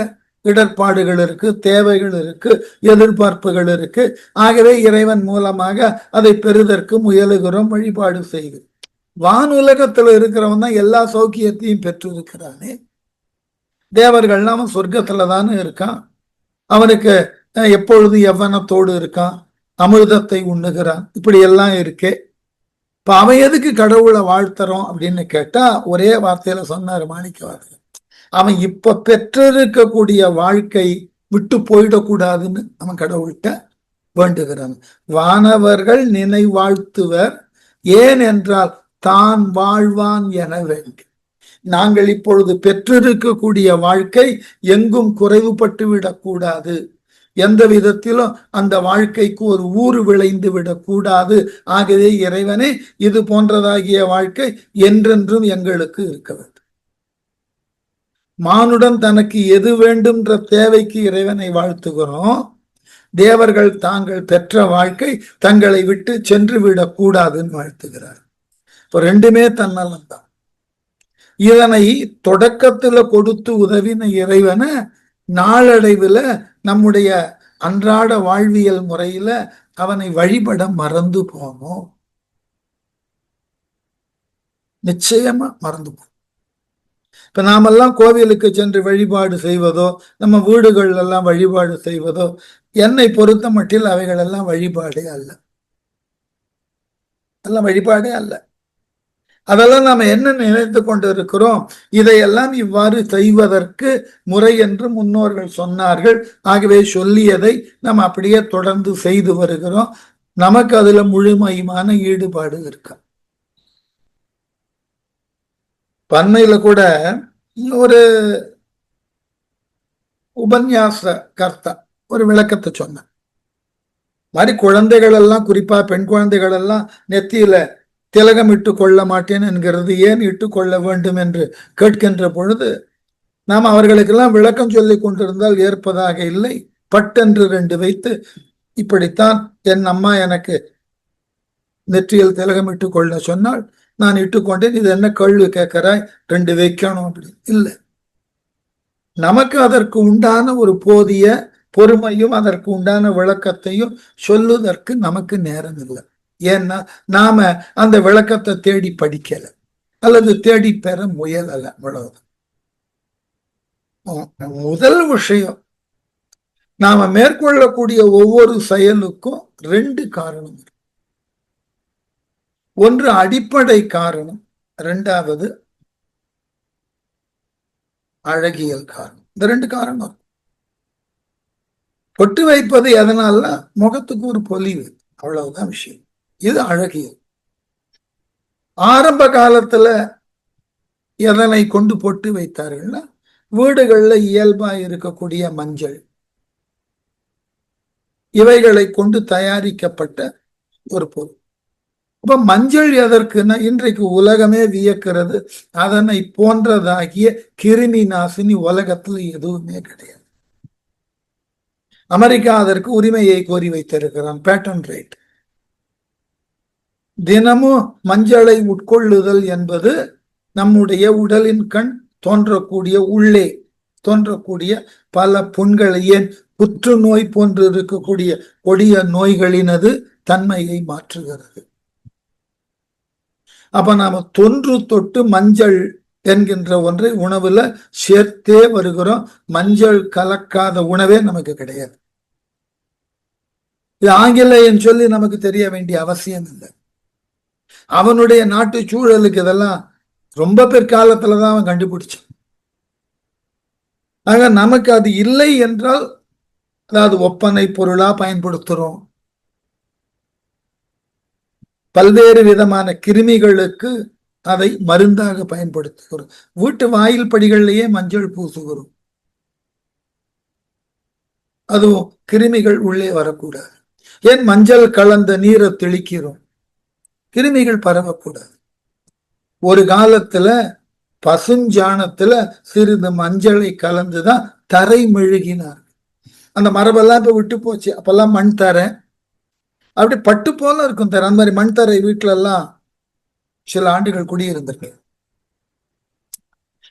இடர்பாடுகள் இருக்கு, தேவைகள் இருக்கு, எதிர்பார்ப்புகள் இருக்கு. ஆகவே இறைவன் மூலமாக அதை பெறுவதற்கு முயலுகிறோம், வழிபாடு செய்கிறோம். வானுலகத்துல இருக்கிறவன் தான் எல்லா சௌக்கியத்தையும் பெற்று இருக்கிறானே. தேவர்கள் அவன் சொர்க்கத்துல தானே இருக்கான், அவனுக்கு எப்பொழுது எவ்வனத்தோடு இருக்கான், அமிர்தத்தை உண்ணுகிறான், இப்படி எல்லாம் இருக்கே. இப்ப அவன் எதுக்கு கடவுளை வாழ்த்துறோம் அப்படின்னு கேட்டா, ஒரே வார்த்தையில சொன்னாரு மாணிக்கவாசகர், அவன் இப்ப பெற்றிருக்கக்கூடிய வாழ்க்கை விட்டு போயிடக்கூடாதுன்னு அவன் கடவுள்கிட்ட வேண்டுகிறான். வானவர்கள் நினை வாழ்த்துவர், ஏன் என்றால் தான் வாழ்வான் என வேண்டி. நாங்கள் இப்பொழுது பெற்றிருக்கக்கூடிய வாழ்க்கை எங்கும் குறைவுபட்டு விடக்கூடாது, எந்த விதத்திலும் அந்த வாழ்க்கைக்கு ஒரு ஊறு விளைந்து விடக்கூடாது. ஆகவே இறைவனே, இது போன்றதாகிய வாழ்க்கை என்றென்றும் எங்களுக்கு இருக்க வேண்டும். மானுடன் தனக்கு எது வேண்டும்ன்ற தேவைக்கு இறைவனை வாழ்த்துகிறோம். தேவர்கள் தாங்கள் பெற்ற வாழ்க்கை தங்களை விட்டு சென்று விடக்கூடாதுன்னு வாழ்த்துகிறார். இப்ப ரெண்டுமே தன்னலம் தான். இதனை தொடக்கத்துல கொடுத்து உதவின இறைவனை நாளடைவுல நம்முடைய அன்றாட வாழ்வியல் முறையில அவனை வழிபட மறந்து போனோம். நிச்சயமா மறந்து போனோம். இப்ப நாமெல்லாம் கோவிலுக்கு சென்று வழிபாடு செய்வதோ, நம்ம வீடுகள் எல்லாம் வழிபாடு செய்வதோ, என்னை பொறுத்த மட்டில் அவைகள் எல்லாம் வழிபாடே அல்ல. எல்லாம் வழிபாடே அல்ல. அதெல்லாம் நாம என்ன நினைத்து கொண்டு இருக்கிறோம், இதையெல்லாம் இவ்வாறு செய்வதற்கு முறை என்று முன்னோர்கள் சொன்னார்கள். ஆகவே சொல்லியதை நம்ம அப்படியே தொடர்ந்து செய்து வருகிறோம். நமக்கு அதுல முழுமையான ஈடுபாடு இருக்கு. பன்மையில கூட ஒரு உபன்யாச கர்த்தா ஒரு விளக்கத்தை சொன்ன மாதிரி, குழந்தைகள் எல்லாம், குறிப்பா பெண் குழந்தைகள் எல்லாம் நெத்தியில திலகம் இட்டு கொள்ள மாட்டேன் என்கிறது ஏன் இட்டு கொள்ள வேண்டும் என்று கேட்கின்ற பொழுது, நாம் அவர்களுக்கெல்லாம் விளக்கம் சொல்லி கொண்டிருந்தால் ஏற்பதாக இல்லை. பட்டென்று 2 வைத்து, இப்படித்தான் என் அம்மா எனக்கு நெற்றியில் திலகம் இட்டு கொள்ள சொன்னால் நான் இட்டுக்கொண்டேன், இது என்ன கேள்வி கேட்கிறாய், 2 வைக்கணும் அப்படி இல்லை. நமக்கு அதற்கு உண்டான ஒரு போதிய பொறுமையும் அதற்கு உண்டான விளக்கத்தையும் சொல்லுவதற்கு நமக்கு நேரம் இல்லை. ஏன்னா நாம அந்த விளக்கத்தை தேடி படிக்கல அல்லது தேடி பெற முயலல. அவ்வளவு முதல் விஷயம், நாம மேற்கொள்ளக்கூடிய ஒவ்வொரு செயலுக்கும் ரெண்டு காரணம். ஒன்று அடிப்படை காரணம், இரண்டாவது அழகியல் காரணம். இந்த ரெண்டு காரணம். பொட்டு வைப்பது எதனால? முகத்துக்கு ஒரு பொலிவு, அவ்வளவுதான் விஷயம். இது அழகியல். ஆரம்ப காலத்துல எதனை கொண்டு பொட்டு வைத்தார்கள்னா, வீடுகள்ல இயல்பா இருக்கக்கூடிய மஞ்சள், இவைகளை கொண்டு தயாரிக்கப்பட்ட ஒரு பொருள். அப்ப மஞ்சள் எதற்குன்னா, இன்றைக்கு உலகமே வியக்கிறது, அதனை போன்றதாகிய கிருமி நாசினி உலகத்துல எதுவுமே கிடையாது. அமெரிக்கா அதற்கு உரிமையை கோரி வைத்திருக்கிறான், பேட்டன் ரைட். தினமும் மஞ்சளை உட்கொள்ளுதல் என்பது நம்முடைய உடலின் கண் தோன்றக்கூடிய, உள்ளே தோன்றக்கூடிய பல புண்களை, ஏன் புற்றுநோய் போன்று இருக்கக்கூடிய கொடிய நோய்களினது தன்மையை மாற்றுகிறது. அப்ப நாம தொன்று தொட்டு மஞ்சள் என்கின்ற ஒன்றை உணவுல சேர்த்தே வருகிறோம். மஞ்சள் கலக்காத உணவே நமக்கு கிடையாது. இது ஆங்கிலேயன் சொல்லி நமக்கு தெரிய வேண்டிய அவசியம் இல்லை. அவனுடைய நாட்டு சூழலுக்கு இதெல்லாம் ரொம்ப பிற்காலத்துலதான் அவன் கண்டுபிடிச்சான். ஆக நமக்கு அது இல்லை என்றால், அதாவது ஒப்பனை பொருளா பயன்படுத்துறோம். பல்வேறு விதமான கிருமிகளுக்கு அதை மருந்தாக பயன்படுத்துகிறோம். வீட்டு வாயில் படிகள்லயே மஞ்சள் பூசுகிறோம். அதுவும் கிருமிகள் உள்ளே வரக்கூடாது. ஏன் மஞ்சள் கலந்த நீரை தெளிக்கிறோம்? கிருமிகள் பரவக்கூடாது. ஒரு காலத்துல பசுஞ்சாணத்துல சிறிது மஞ்சளை கலந்துதான் தரை மெழுகினார். அந்த மரபெல்லாம் இப்ப விட்டு போச்சு. அப்பெல்லாம் மண் தரை, அப்படி பட்டு போல இருக்கும் தரை. அந்த மாதிரி மண் தரை வீட்டுல எல்லாம் சில ஆண்டுகள் குடியிருந்திருக்கு.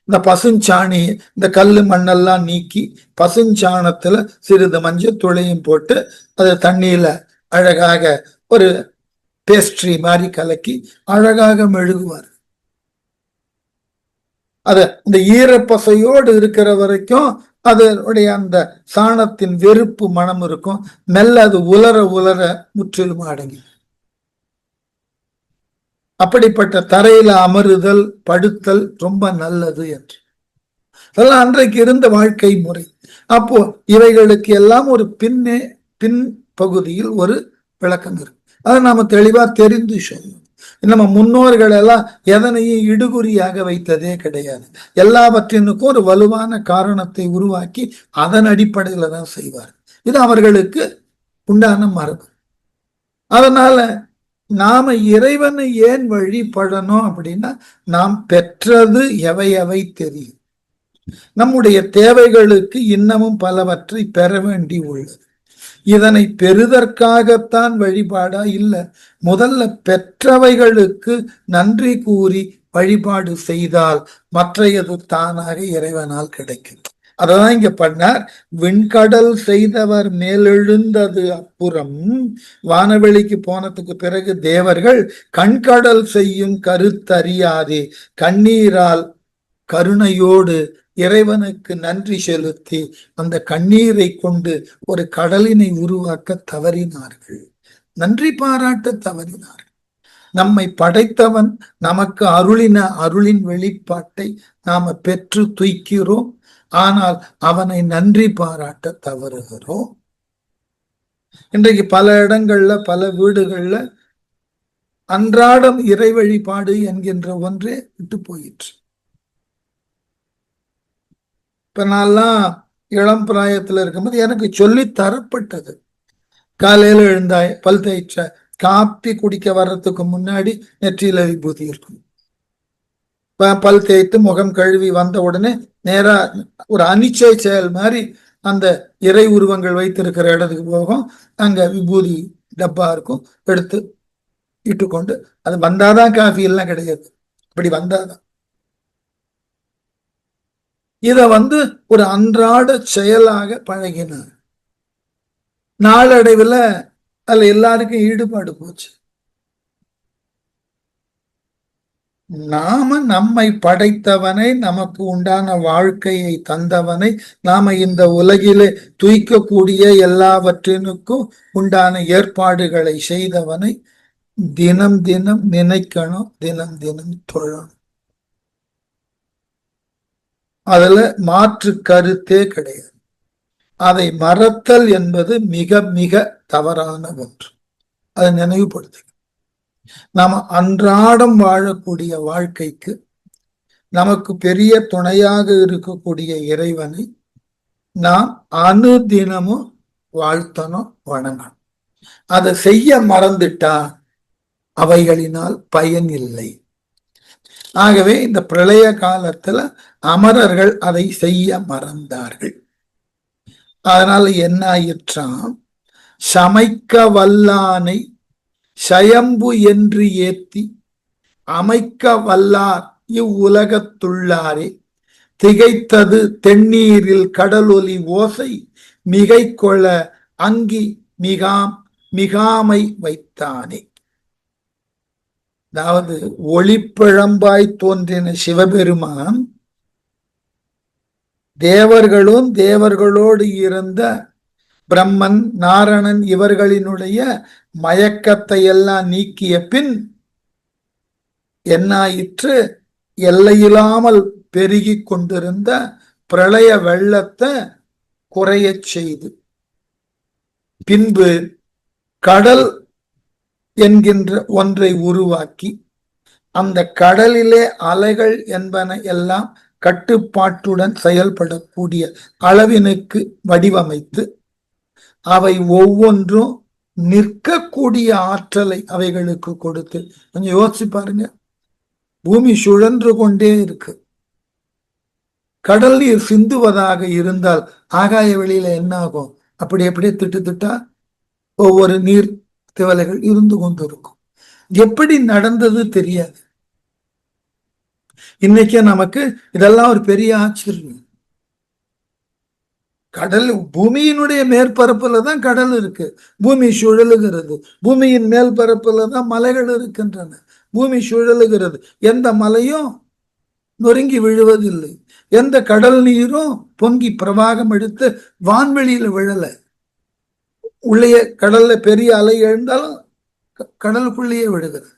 இந்த பசுஞ்சாணி, இந்த கல்லு மண்ணெல்லாம் நீக்கி பசுஞ்சாணத்துல சிறிது மஞ்சள் துளையும் போட்டு அது தண்ணியில அழகாக ஒரு பேஸ்ட்ரி மாதிரி கலக்கி அழகாக மெழுகுவார். அத இந்த ஈரப்பசையோடு இருக்கிற வரைக்கும் அதனுடைய அந்த சாணத்தின் வெறுப்பு மனம் இருக்கும். மெல்ல அது உலர உலர முற்றிலும் அடங்கி, அப்படிப்பட்ட தரையில அமருதல், படுத்தல் ரொம்ப நல்லது என்று அதெல்லாம் அன்றைக்கு இருந்த வாழ்க்கை முறை. அப்போ இவைகளுக்கு எல்லாம் ஒரு பின் பகுதியில் ஒரு விளக்கம் இருக்கு. அதை நாம தெளிவா தெரிந்து சொல்லணும். நம்ம முன்னோர்கள் எல்லாம் எதனையும் இடுகுறியாக வைத்ததே கிடையாது. எல்லாவற்றினுக்கும் ஒரு வலுவான காரணத்தை உருவாக்கி அதன் அடிப்படையில தான் செய்வார். இது அவர்களுக்கு உண்டான மரபு. அதனால நாம இறைவனை ஏன் வழிபடணும் அப்படின்னா, நாம் பெற்றது எவை எவை தெரியும். நம்முடைய தேவைகளுக்கு இன்னமும் பலவற்றை பெற வேண்டி உள்ளது. இதனை பெறுதற்காகத்தான் வழிபாடா? இல்லை. முதல்ல பெற்றவைகளுக்கு நன்றி கூறி வழிபாடு செய்தால் மற்றையது தானாக இறைவனால் கிடைக்கும். அததான் இங்க பண்ணார். விண்கடல் செய்தவர் மேலெழுந்தது அப்புறம், வானவெளிக்கு போனதுக்கு பிறகு தேவர்கள் கண்கடல் செய்யும் கருத்தறியாதே கண்ணீரால் கருணையோடு இறைவனுக்கு நன்றி செலுத்தி அந்த கண்ணீரை கொண்டு ஒரு கடலினை உருவாக்க தவறினார்கள். நன்றி பாராட்ட தவறினார்கள். நம்மை படைத்தவன் நமக்கு அருளின அருளின் வெளிப்பாட்டை நாம பெற்று துய்க்கிறோம். ஆனால் அவனை நன்றி பாராட்ட தவறுகிறோம். இன்றைக்கு பல இடங்கள்ல, பல வீடுகள்ல அன்றாடம் இறை வழிபாடு என்கின்ற ஒன்றே விட்டு போயிற்று. இப்ப நான்லாம் இளம் பிராயத்துல இருக்கும்போது எனக்கு சொல்லி தரப்பட்டது, காலையில எழுந்தாய், பல் தேய்ச்ச, காப்பி குடிக்க வர்றதுக்கு முன்னாடி நெற்றியில விபூதி இருக்கும். பல் தேய்த்து முகம் கழுவி வந்த உடனே நேரா ஒரு அனிச்சை செயல் மாதிரி அந்த இறை உருவங்கள் வைத்திருக்கிற இடத்துக்கு போகும். அங்க விபூதி டப்பா இருக்கும், எடுத்து இட்டுக்கொண்டு, அது வந்தாதான் காஃபி எல்லாம் கிடையாது, அப்படி வந்தாதான். இத ஒரு அன்றாட செயலாக பழகினார். நாளடைவில் அதுல எல்லாருக்கும் ஈடுபாடு போச்சு. நாம நம்மை படைத்தவனை, நமக்கு உண்டான வாழ்க்கையை தந்தவனை, நாம இந்த உலகிலே துய்க்கக்கூடிய எல்லாவற்றினுக்கும் உண்டான ஏற்பாடுகளை செய்தவனை தினம் தினம் நினைக்கணும், தினம் தினம் தொழணும். அதுல மாற்று கருத்தே கிடையாது. அதை மறத்தல் என்பது மிக மிக தவறான ஒன்று. அதை நினைவுபடுத்து. நாம அன்றாடம் வாழக்கூடிய வாழ்க்கைக்கு நமக்கு பெரிய துணையாக இருக்கக்கூடிய இறைவனை நாம் அனுதினமும் வாழ்த்தணும், வணங்கணும். அதை செய்ய மறந்துட்டா அவைகளினால் பயன் இல்லை. ஆகவே இந்த பிரளய காலத்துல அமரர்கள் அதை செய்ய மறந்தார்கள். அதனால என்ன ஆயிற்றாம், சமைக்க வல்லானை சயம்பு என்று ஏத்தி அமைக்க வல்லார் இவ்வுலகத்துள்ளாரே திகைத்தது தென்னீரில் கடலொலி ஓசை மிகை கொள அங்கி மிகாமை வைத்தானே. அதாவது ஒளிப்பிழம்பாய் தோன்றின சிவபெருமான் தேவர்களும் தேவர்களோடு இருந்த பிரம்மன், நாரணன் இவர்களினுடைய மயக்கத்தை எல்லாம் நீக்கிய பின் என்னாயிற்று, எல்லையில்லாமல் பெருகி கொண்டிருந்த பிரளய வெள்ளத்தை குறையச் செய்து பின்பு கடல் என்கின்ற ஒன்றை உருவாக்கி அந்த கடலிலே அலைகள் என்பன எல்லாம் கட்டுப்பாட்டுடன் செயல்படக்கூடிய அளவினுக்கு வடிவமைத்து அவை ஒவ்வொன்றும் நிற்கக்கூடிய ஆற்றலை அவைகளுக்கு கொடுத்து, கொஞ்சம் யோசிச்சு பாருங்க. பூமி சுழன்று கொண்டே இருக்கு. கடல் நீர் சிந்துவதாக இருந்தால் ஆகாய வெளியில என்ன ஆகும்? அப்படியே திட்டு திட்டா ஒவ்வொரு நீர் திவலைகள் இருந்து கொண்டிருக்கும். எப்படி நடந்தது தெரியாது. இன்னைக்கு நமக்கு இதெல்லாம் ஒரு பெரிய ஆச்சரியம். கடல் பூமியினுடைய மேற்பரப்புல தான் கடல் இருக்கு. பூமி சுழலுகிறது. பூமியின் மேல் பரப்புல தான் மலைகள் இருக்கின்றன. பூமி சுழலுகிறது. எந்த மலையும் நொறுங்கி விழுவதில்லை. எந்த கடல் நீரும் பொங்கி பிரவாகம் எடுத்து வான்வெளியில விழல. உள்ளே கடல்ல பெரிய அலை எழுந்தாலும் கடலுக்குள்ளேயே விழுகிறது.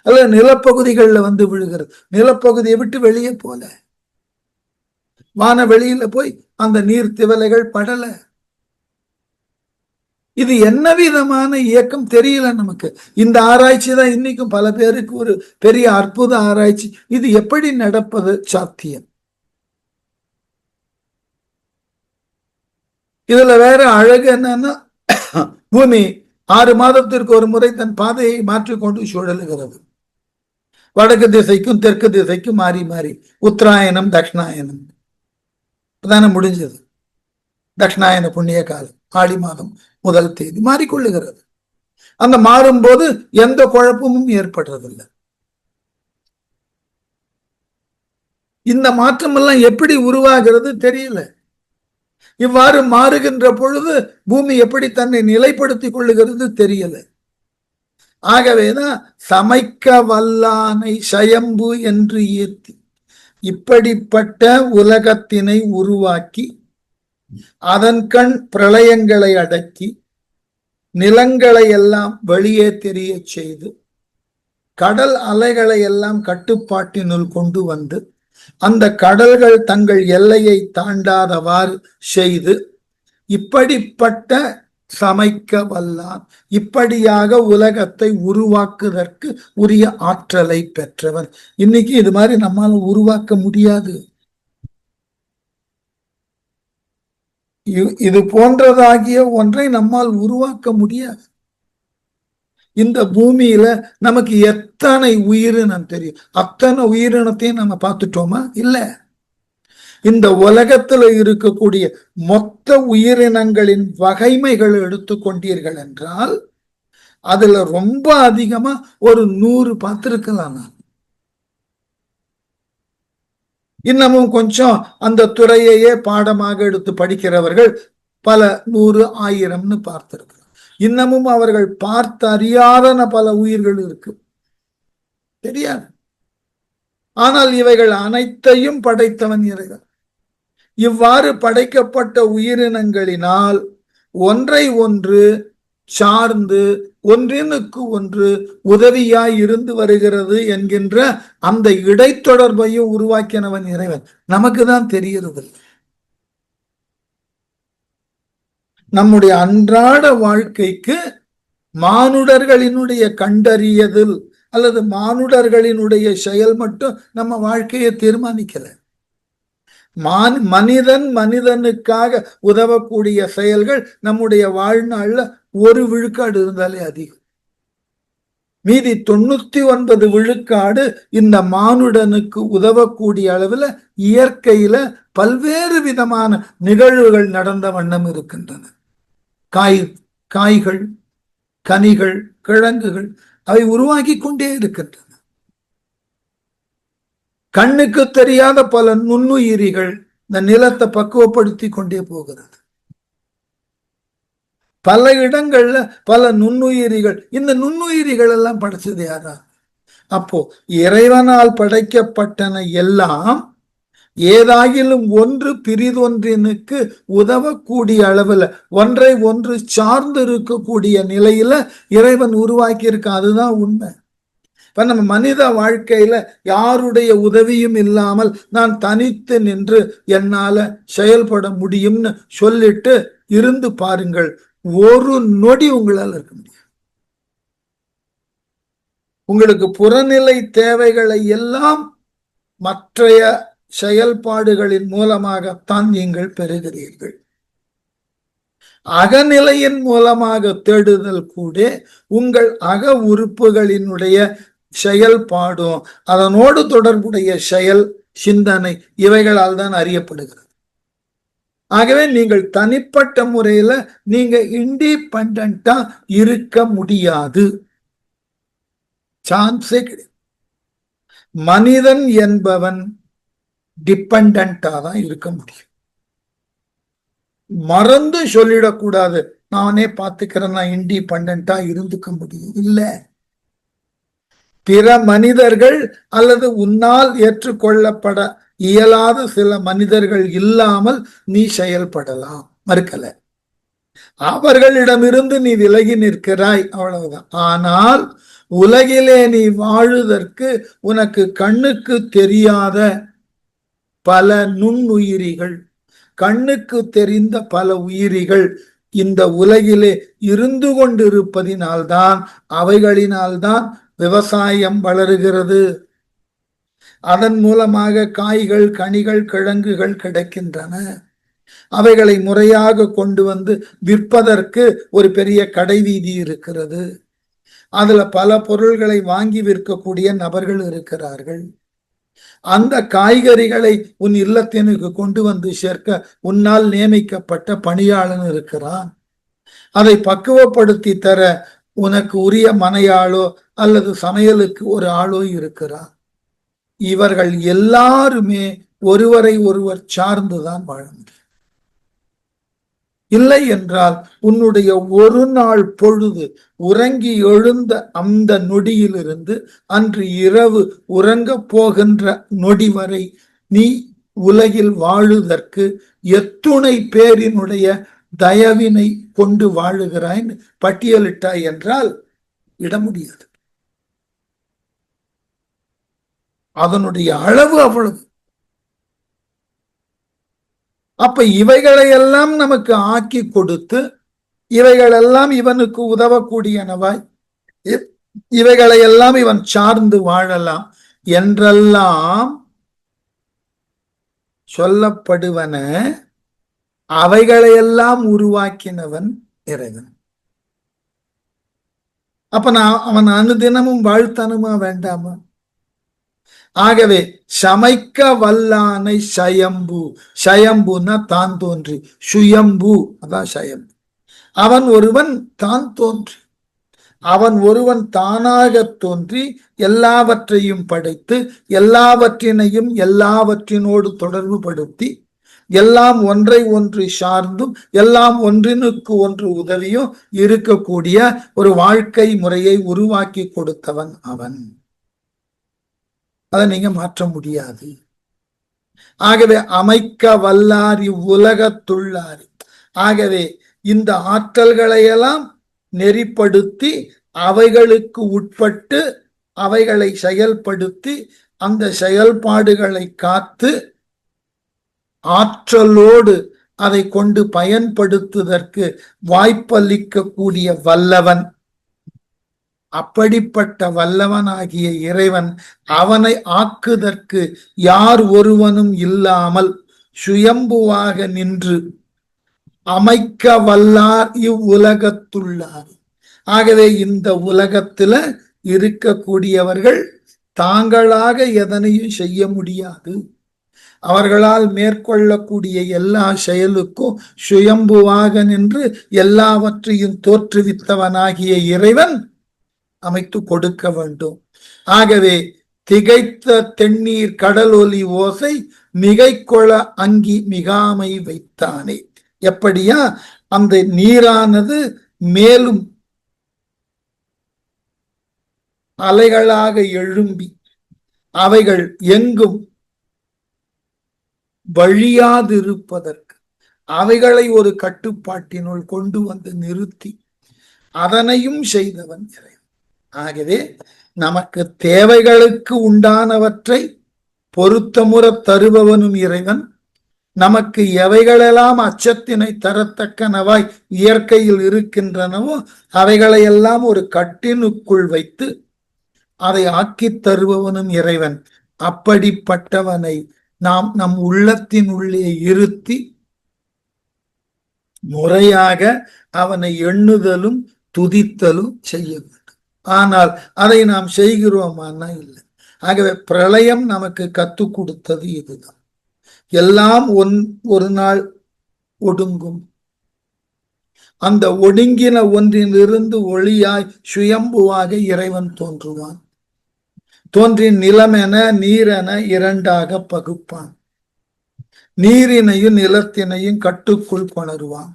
அல்ல நிலப்பகுதிகளில் வந்து விழுகிறது. நிலப்பகுதியை விட்டு வெளியே போல, வான வெளியில போய் அந்த நீர் திவலைகள் படல. இது என்ன விதமான இயக்கம் தெரியல நமக்கு. இந்த ஆராய்ச்சி தான் இன்னைக்கும் பல பேருக்கு ஒரு பெரிய அற்புத ஆராய்ச்சி. இது எப்படி நடப்பது சாத்தியம்? இதுல வேற அழகு என்னன்னா, பூமி 6 மாதத்திற்கு ஒரு முறை தன் பாதையை மாற்றிக்கொண்டு சுழலுகிறது. வடக்கு திசைக்கும் தெற்கு திசைக்கும் மாறி மாறி. உத்தராயணம் தட்சிணாயனம் தானே முடிஞ்சது. தட்சிணாயன புண்ணிய காலம் ஆடி மாதம் 1 தேதி மாறிக்கொள்ளுகிறது. அந்த மாறும்போது எந்த குழப்பமும் ஏற்படுறதில்லை. இந்த மாற்றம் எல்லாம் எப்படி உருவாகிறது தெரியல. இவ்வாறு மாறுகின்ற பொழுது பூமி எப்படி தன்னை நிலைப்படுத்திக் கொள்ளுகிறது தெரியல. ஆகவேதான் சமைக்க வல்லானை சயம்பு என்று ஏத்தி இப்படிப்பட்ட உலகத்தினை உருவாக்கி அதன் கண் பிரளயங்களை அடக்கி நிலங்களை எல்லாம் வெளியே தெரிய செய்து கடல் அலைகளை எல்லாம் கட்டுப்பாட்டினுள் கொண்டு வந்து அந்த கடல்கள் தங்கள் எல்லையை தாண்டாதவாறு செய்து இப்படிப்பட்ட சமைக்க வல்லான், இப்படியாக உலகத்தை உருவாக்குவதற்கு உரிய ஆற்றலை பெற்றவன். இன்னைக்கு இது மாதிரி நம்மால உருவாக்க முடியாது. இது போன்றதாகிய ஒன்றை நம்மால் உருவாக்க முடியாது. இந்த பூமியில நமக்கு எத்தனை உயிரினம் தெரியும்? அத்தனை உயிரினத்தையும் நம்ம பார்த்துட்டோமா? இல்ல. இந்த உலகத்துல இருக்கக்கூடிய மொத்த உயிரினங்களின் வகைமைகள் எடுத்துக்கொண்டீர்கள் என்றால் அதுல ரொம்ப அதிகமா ஒரு 100 பார்த்திருக்கலாம். இன்னமும் கொஞ்சம் அந்த துறையையே பாடமாக எடுத்து படிக்கிறவர்கள் பல 100, 1000ன்னு பார்த்திருக்கிறோம். இன்னமும் அவர்கள் பார்த்து அறியாதன பல உயிர்கள் இருக்கு, தெரியாது. ஆனால் இவைகள் அனைத்தையும் படைத்தவன் இறைவன். இவ்வாறு படைக்கப்பட்ட உயிரினங்களினால் ஒன்றை ஒன்று சார்ந்து ஒன்றினுக்கு ஒன்று உதவியாய் இருந்து வருகிறது என்கின்ற அந்த இடைத்தொடர்பையும் உருவாக்கினவன் இறைவன். நமக்கு தான் தெரிகிறது. நம்முடைய அன்றாட வாழ்க்கைக்கு மானுடர்களினுடைய கண்டறியதில் அல்லது மானுடர்களினுடைய செயல் மட்டும் நம்ம வாழ்க்கையை தீர்மானிக்கல. மனிதன் மனிதனுக்காக உதவக்கூடிய செயல்கள் நம்முடைய வாழ்நாள்ல 1 விழுக்காடு இருந்தாலே அதிகம். மீதி 99 விழுக்காடு இந்த மானுடனுக்கு உதவக்கூடிய அளவுல இயற்கையில பல்வேறு விதமான நிகழ்வுகள் நடந்த வண்ணம் இருக்கின்றன. காய்கள், கனிகள், கிழங்குகள் அவை உருவாக்கி கொண்டே இருக்கின்றன. கண்ணுக்கு தெரியாத பல நுண்ணுயிரிகள் இந்த நிலத்தை பக்குவப்படுத்தி கொண்டே போகிறது. பல இடங்கள்ல பல நுண்ணுயிரிகள். இந்த நுண்ணுயிரிகள் எல்லாம் படைச்சது யாரா? அப்போ இறைவனால் படைக்கப்பட்டன எல்லாம் ஏதாயிலும் ஒன்று பிரிதொன்றினுக்கு உதவக்கூடிய அளவுல ஒன்றை ஒன்று சார்ந்து இருக்கக்கூடிய நிலையில இறைவன் உருவாக்கி இருக்க. அதுதான் உண்மை. இப்ப நம்ம மனித வாழ்க்கையில யாருடைய உதவியும் இல்லாமல் நான் தனித்து நின்று என்னால செயல்பட முடியும்னு சொல்லிட்டு இருந்து பாருங்கள், ஒரு நொடி உங்களால் இருக்க முடியும். உங்களுக்கு புறநிலை தேவைகளை எல்லாம் மற்றைய செயல்பாடுகளின் மூலமாகத்தான் நீங்கள் பெறுகிறீர்கள். அகநிலையின் மூலமாக தேடுதல் கூட உங்கள் அக உறுப்புகளினுடைய செயல்பாடும் அதனோடு தொடர்புடைய செயல், சிந்தனை இவைகளால் தான் அறியப்படுகிறது. ஆகவே நீங்கள் தனிப்பட்ட முறையில நீங்க இண்டிபெண்டா இருக்க முடியாது, சான்ஸே கிடையாது. மனிதன் என்பவன் டிபெண்டா தான் இருக்க முடியும். மறந்து சொல்லிடக்கூடாது, நானே பார்த்துக்கிறேன், நான் இண்டிபெண்டா இருந்துக்க முடியும். இல்ல, பிற மனிதர்கள் அல்லது உன்னால் ஏற்றுக்கொள்ளப்பட இயலாத சில மனிதர்கள் இல்லாமல் நீ செயல்படலாம், மறுக்கல. அவர்களிடமிருந்து நீ விலகி நிற்கிறாய், அவ்வளவுதான். ஆனால் உலகிலே நீ வாழுவதற்கு உனக்கு கண்ணுக்கு தெரியாத பல நுண்ணுயிரிகள், கண்ணுக்கு தெரிந்த பல உயிரிகள் இந்த உலகிலே இருந்து கொண்டிருப்பதினால்தான், அவைகளினால்தான் விவசாயம் வளருகிறது. அதன் மூலமாக காய்கள், கனிகள், கிழங்குகள் கிடைக்கின்றன. அவைகளை முறையாக கொண்டு வந்து விற்பதற்கு ஒரு பெரிய கடை வீதி இருக்கிறது. அதுல பல பொருள்களை வாங்கி விற்கக்கூடிய நபர்கள் இருக்கிறார்கள். அந்த காய்கறிகளை உன் இல்லத்தினுக்கு கொண்டு வந்து சேர்க்க உன்னால் நியமிக்கப்பட்ட பணியாளன் இருக்கிறான். அதை பக்குவப்படுத்தி தர உனக்கு உரிய மனையாளோ அல்லது சமையலுக்கு ஒரு ஆளோ இருக்கிறார். இவர்கள் எல்லாருமே ஒருவரை ஒருவர் சார்ந்துதான் வாழ முடியும். இல்லை என்றால் உன்னுடைய ஒரு நாள் பொழுது உறங்கி எழுந்த அந்த நொடியிலிருந்து அன்று இரவு உறங்க போகின்ற நொடி வரை நீ உலகில் வாழுவதற்கு எத்துணை பேரினுடைய தயவினை கொண்டு வாழுகிறாய் பட்டியலிட்டாய் என்றால் இட முடியாது. அதனுடைய அளவு அவ்வளவு. அப்ப இவைகளையெல்லாம் நமக்கு ஆக்கி கொடுத்து இவைகளெல்லாம் இவனுக்கு உதவக்கூடியனவாய், இவைகளையெல்லாம் இவன் சார்ந்து வாழலாம் என்றெல்லாம் சொல்லப்படுவன அவைகளையெல்லாம் உருவாக்கினவன் இறைவன். அப்ப நான் அவன் அனுதினமும் வாழ்த்தனுமா வேண்டாமா? ஆகவே சமைக்க வல்லானை சயம்பு, சயம்புனா தான் தோன்றி, சுயம்பு அதான் சயம்பு. அவன் ஒருவன் தான் தோன்றி, அவன் ஒருவன் தானாக தோன்றி எல்லாவற்றையும் படைத்து எல்லாவற்றினையும் எல்லாவற்றினோடு தொடர்பு படுத்தி எல்லாம் ஒன்றை ஒன்று சார்ந்தும் எல்லாம் ஒன்றினுக்கு ஒன்று உதவியும் இருக்கக்கூடிய ஒரு வாழ்க்கை முறையை உருவாக்கி கொடுத்தவன் அவன். அதை நீங்க மாற்ற முடியாது. ஆகவே அமைக்க வல்லார் இவ்வுலகத்துள்ளார். ஆகவே இந்த ஆற்றல்களையெல்லாம் நெறிப்படுத்தி அவைகளுக்கு உட்பட்டு அவைகளை செயல்படுத்தி அந்த செயல்பாடுகளை காத்து ஆற்றலோடு அதை கொண்டு பயன்படுத்துவதற்கு வாய்ப்பளிக்கக்கூடிய வல்லவன். அப்படிப்பட்ட வல்லவனாகிய இறைவன் அவனை ஆக்குதற்கு யார் ஒருவனும் இல்லாமல் சுயம்புவாக நின்று அமைக்க வல்லார் இவ்வுலகத்துள்ளார். ஆகவே இந்த உலகத்துல இருக்கக்கூடியவர்கள் தாங்களாக எதனையும் செய்ய முடியாது. அவர்களால் மேற்கொள்ளக்கூடிய எல்லா செயலுக்கும் சுயம்புவாக நின்று எல்லாவற்றையும் தோற்றுவித்தவனாகிய இறைவன் அமைத்து கொடுக்க வேண்டும். ஆகவே திகைத்த தென்னீர் கடலொலி ஓசை மிகைக்கொள அங்கி மிகாமை வைத்தானே. எப்படியா அந்த நீரானது மேலும் அலைகளாக எழும்பி அவைகள் எங்கும் வழியாதிருப்பதற்கு அவைகளை ஒரு கட்டுப்பாட்டினுள் கொண்டு வந்து நிறுத்தி அதனையும் செய்தவன் இறைவன். ஆகவே நமக்கு தேவைகளுக்கு உண்டானவற்றை பொருத்தமுற தருபவனும் இறைவன். நமக்கு எவைகளெல்லாம் அச்சத்தினை தரத்தக்கனவாய் இயற்கையில் இருக்கின்றனவோ அவைகளையெல்லாம் ஒரு கட்டினுக்குள் வைத்து அதை ஆக்கி தருபவனும் இறைவன். அப்படிப்பட்டவனை நாம் நம் உள்ளத்தின் உள்ளே இருத்தி முறையாக அவனை எண்ணுதலும் துதித்தலும் செய்ய வேண்டும். ஆனால் அதை நாம் செய்கிறோமானா இல்லை. ஆகவே பிரளயம் நமக்கு கற்றுக் கொடுத்தது இதுதான். எல்லாம் ஒரு நாள் ஒடுங்கும். அந்த ஒடுங்கின ஒன்றிலிருந்து ஒளியாய் சுயம்புவாக இறைவன் தோன்றுவான். தோன்றி நிலமென நீரென இரண்டாக பகுப்பான். நீரினையும் நிலத்தினையும் கட்டுக்குள் கொணருவான்.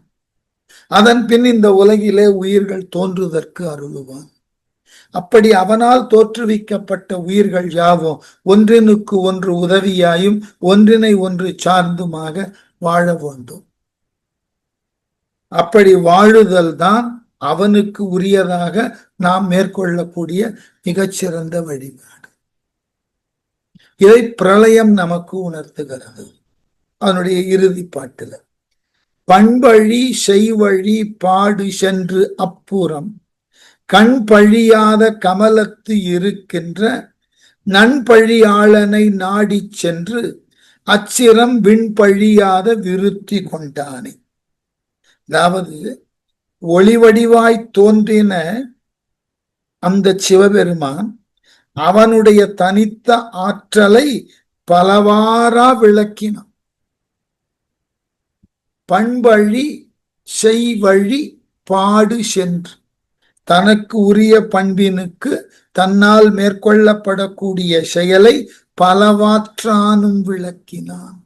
அதன் பின் இந்த உலகிலே உயிர்கள் தோன்றுவதற்கு அருளுவான். அப்படி அவனால் தோற்றுவிக்கப்பட்ட உயிர்கள் யாவும் ஒன்றினுக்கு ஒன்று உதவியாயும் ஒன்றினை ஒன்று சார்ந்துமாக வாழ வேண்டும். அப்படி வாழுதல் தான் அவனுக்கு உரியதாக நாம் மேற்கொள்ளக்கூடிய மிகச்சிறந்த வழிபாடு. இதை பிரளயம் நமக்கு உணர்த்துகிறது. அதனுடைய இறுதி பாட்டுல பண்பழி செய்வழி பாடு சென்று அப்புறம் கண் பழியாத கமலத்து இருக்கின்ற நண்பழியாளனை நாடி சென்று அச்சிரம் விண்பழியாத விருத்தி கொண்டானே. அதாவது ஒளிவடிவாய் தோன்றின அந்த சிவபெருமான் அவனுடைய தனித்த ஆற்றலை பலவாறா விளக்கினான். பண்பழி செய்வழி பாடு சென்று தனக்கு உரிய பண்பினுக்கு தன்னால் மேற்கொள்ளப்படக்கூடிய செயலை பலவாற்றானும் விளக்கினான்.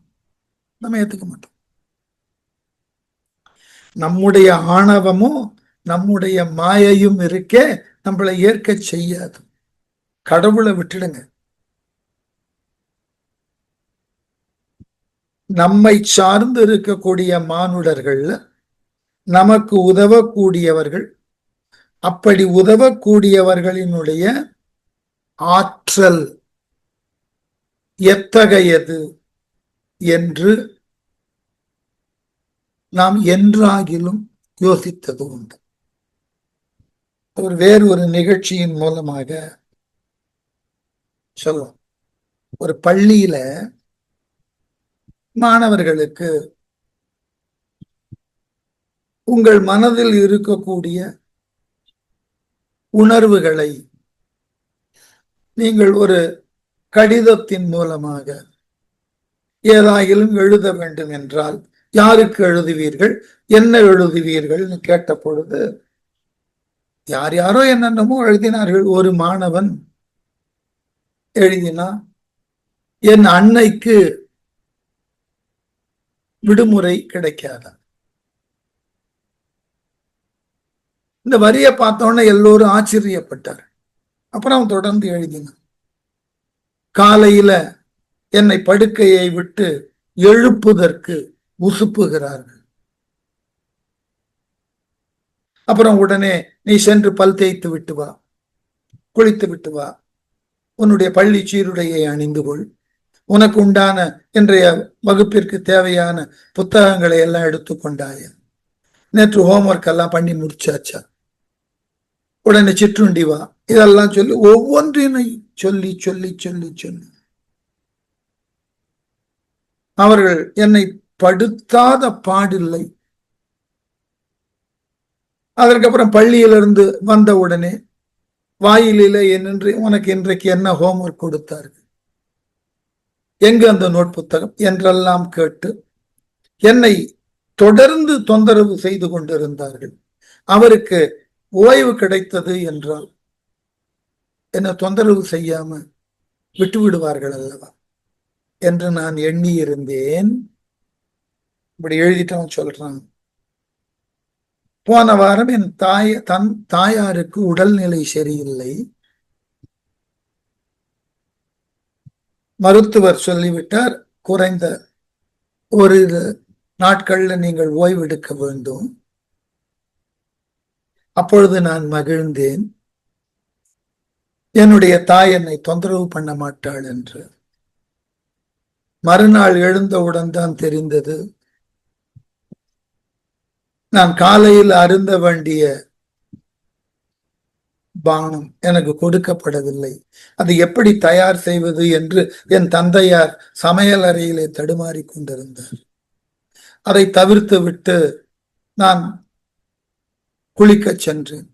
நம்ம ஏத்துக்க மாட்டோம். நம்முடைய ஆணவமும் நம்முடைய மாயையும் இருக்கே நம்மளை ஏற்க செய்யாது. கடவுளை விட்டுடுங்க. நம்மை சார்ந்து இருக்கக்கூடிய மானுடர்கள் நமக்கு உதவக்கூடியவர்கள். அப்படி உதவக்கூடியவர்களினுடைய ஆற்றல் எத்தகையது என்று நாம் என்றாகிலும் யோசித்தது உண்டு. வேறு ஒரு நிகழ்ச்சியின் மூலமாக சொல்லும். ஒரு பள்ளியில மாணவர்களுக்கு உங்கள் மனதில் இருக்கக்கூடிய உணர்வுகளை நீங்கள் ஒரு கடிதத்தின் மூலமாக ஏதாயிலும் எழுத வேண்டும் என்றால் யாருக்கு எழுதுவீர்கள், என்ன எழுதுவீர்கள் கேட்ட பொழுது யார் யாரோ என்னென்னமோ எழுதினார்கள். ஒரு மாணவன் எழுதினா, என் அன்னைக்கு விடுமுறை கிடைக்காதா? இந்த வரியை பார்த்தோன்னே எல்லோரும் ஆச்சரியப்பட்டார். அப்புறம் தொடர்ந்து எழுதினார். காலையில என்னை படுக்கையை விட்டு எழுப்புதற்கு உசுப்புகிறார்கள். அப்புறம் உடனே நீ சென்று பல் தேய்த்து விட்டு வா, குளித்து விட்டு வா, உன்னுடைய பள்ளி சீருடையை அணிந்து கொள், உனக்கு உண்டான இன்றைய வகுப்பிற்கு தேவையான புத்தகங்களை எல்லாம் எடுத்துக்கொண்டாய, நேற்று ஹோம்ஒர்க் எல்லாம் பண்ணி முடிச்சாச்சா, உடனே சிற்றுண்டி வா, இதெல்லாம் சொல்லி ஒவ்வொன்றினை சொல்லி சொல்லி சொல்லி சொல்லி அவர்கள் என்னை படுத்தாத பாடில்லை. அதற்கப்புறம் பள்ளியிலிருந்து வந்த உடனே வாயிலே நின்று உனக்கு இன்றைக்கு என்ன ஹோம்ஒர்க் கொடுத்தார்கள், எங்கு அந்த நோட் புத்தகம் என்றெல்லாம் கேட்டு என்னை தொடர்ந்து தொந்தரவு செய்து கொண்டிருந்தார்கள். அவருக்கு ஓய்வு கிடைத்தது என்றால் என்ன தொந்தரவு செய்யாம விட்டு விடுவார்கள் அல்லவா என்று நான் எண்ணி இருந்தேன். இப்படி எழுதிட்டவன் சொல்றான், போன வாரம் என் தாயாருக்கு உடல்நிலை சரியில்லை, மருத்துவர் சொல்லிவிட்டார் குறைந்த ஒரு நாட்கள்ல நீங்கள் ஓய்வெடுக்க வேண்டும். அப்பொழுது நான் மகிழ்ந்தேன், என்னுடைய தாய் என்னை தொந்தரவு பண்ண மாட்டாள் என்று. மறுநாள் எழுந்தவுடன் தான் தெரிந்தது, நான் காலையில் அருந்த வேண்டிய பானம் எனக்கு கொடுக்கப்படவில்லை. அது எப்படி தயார் செய்வது என்று என் தந்தையார் சமையல் அறையிலே தடுமாறி கொண்டிருந்தார். அதை தவிர்த்து விட்டு நான் குளிக்க சென்றேன்.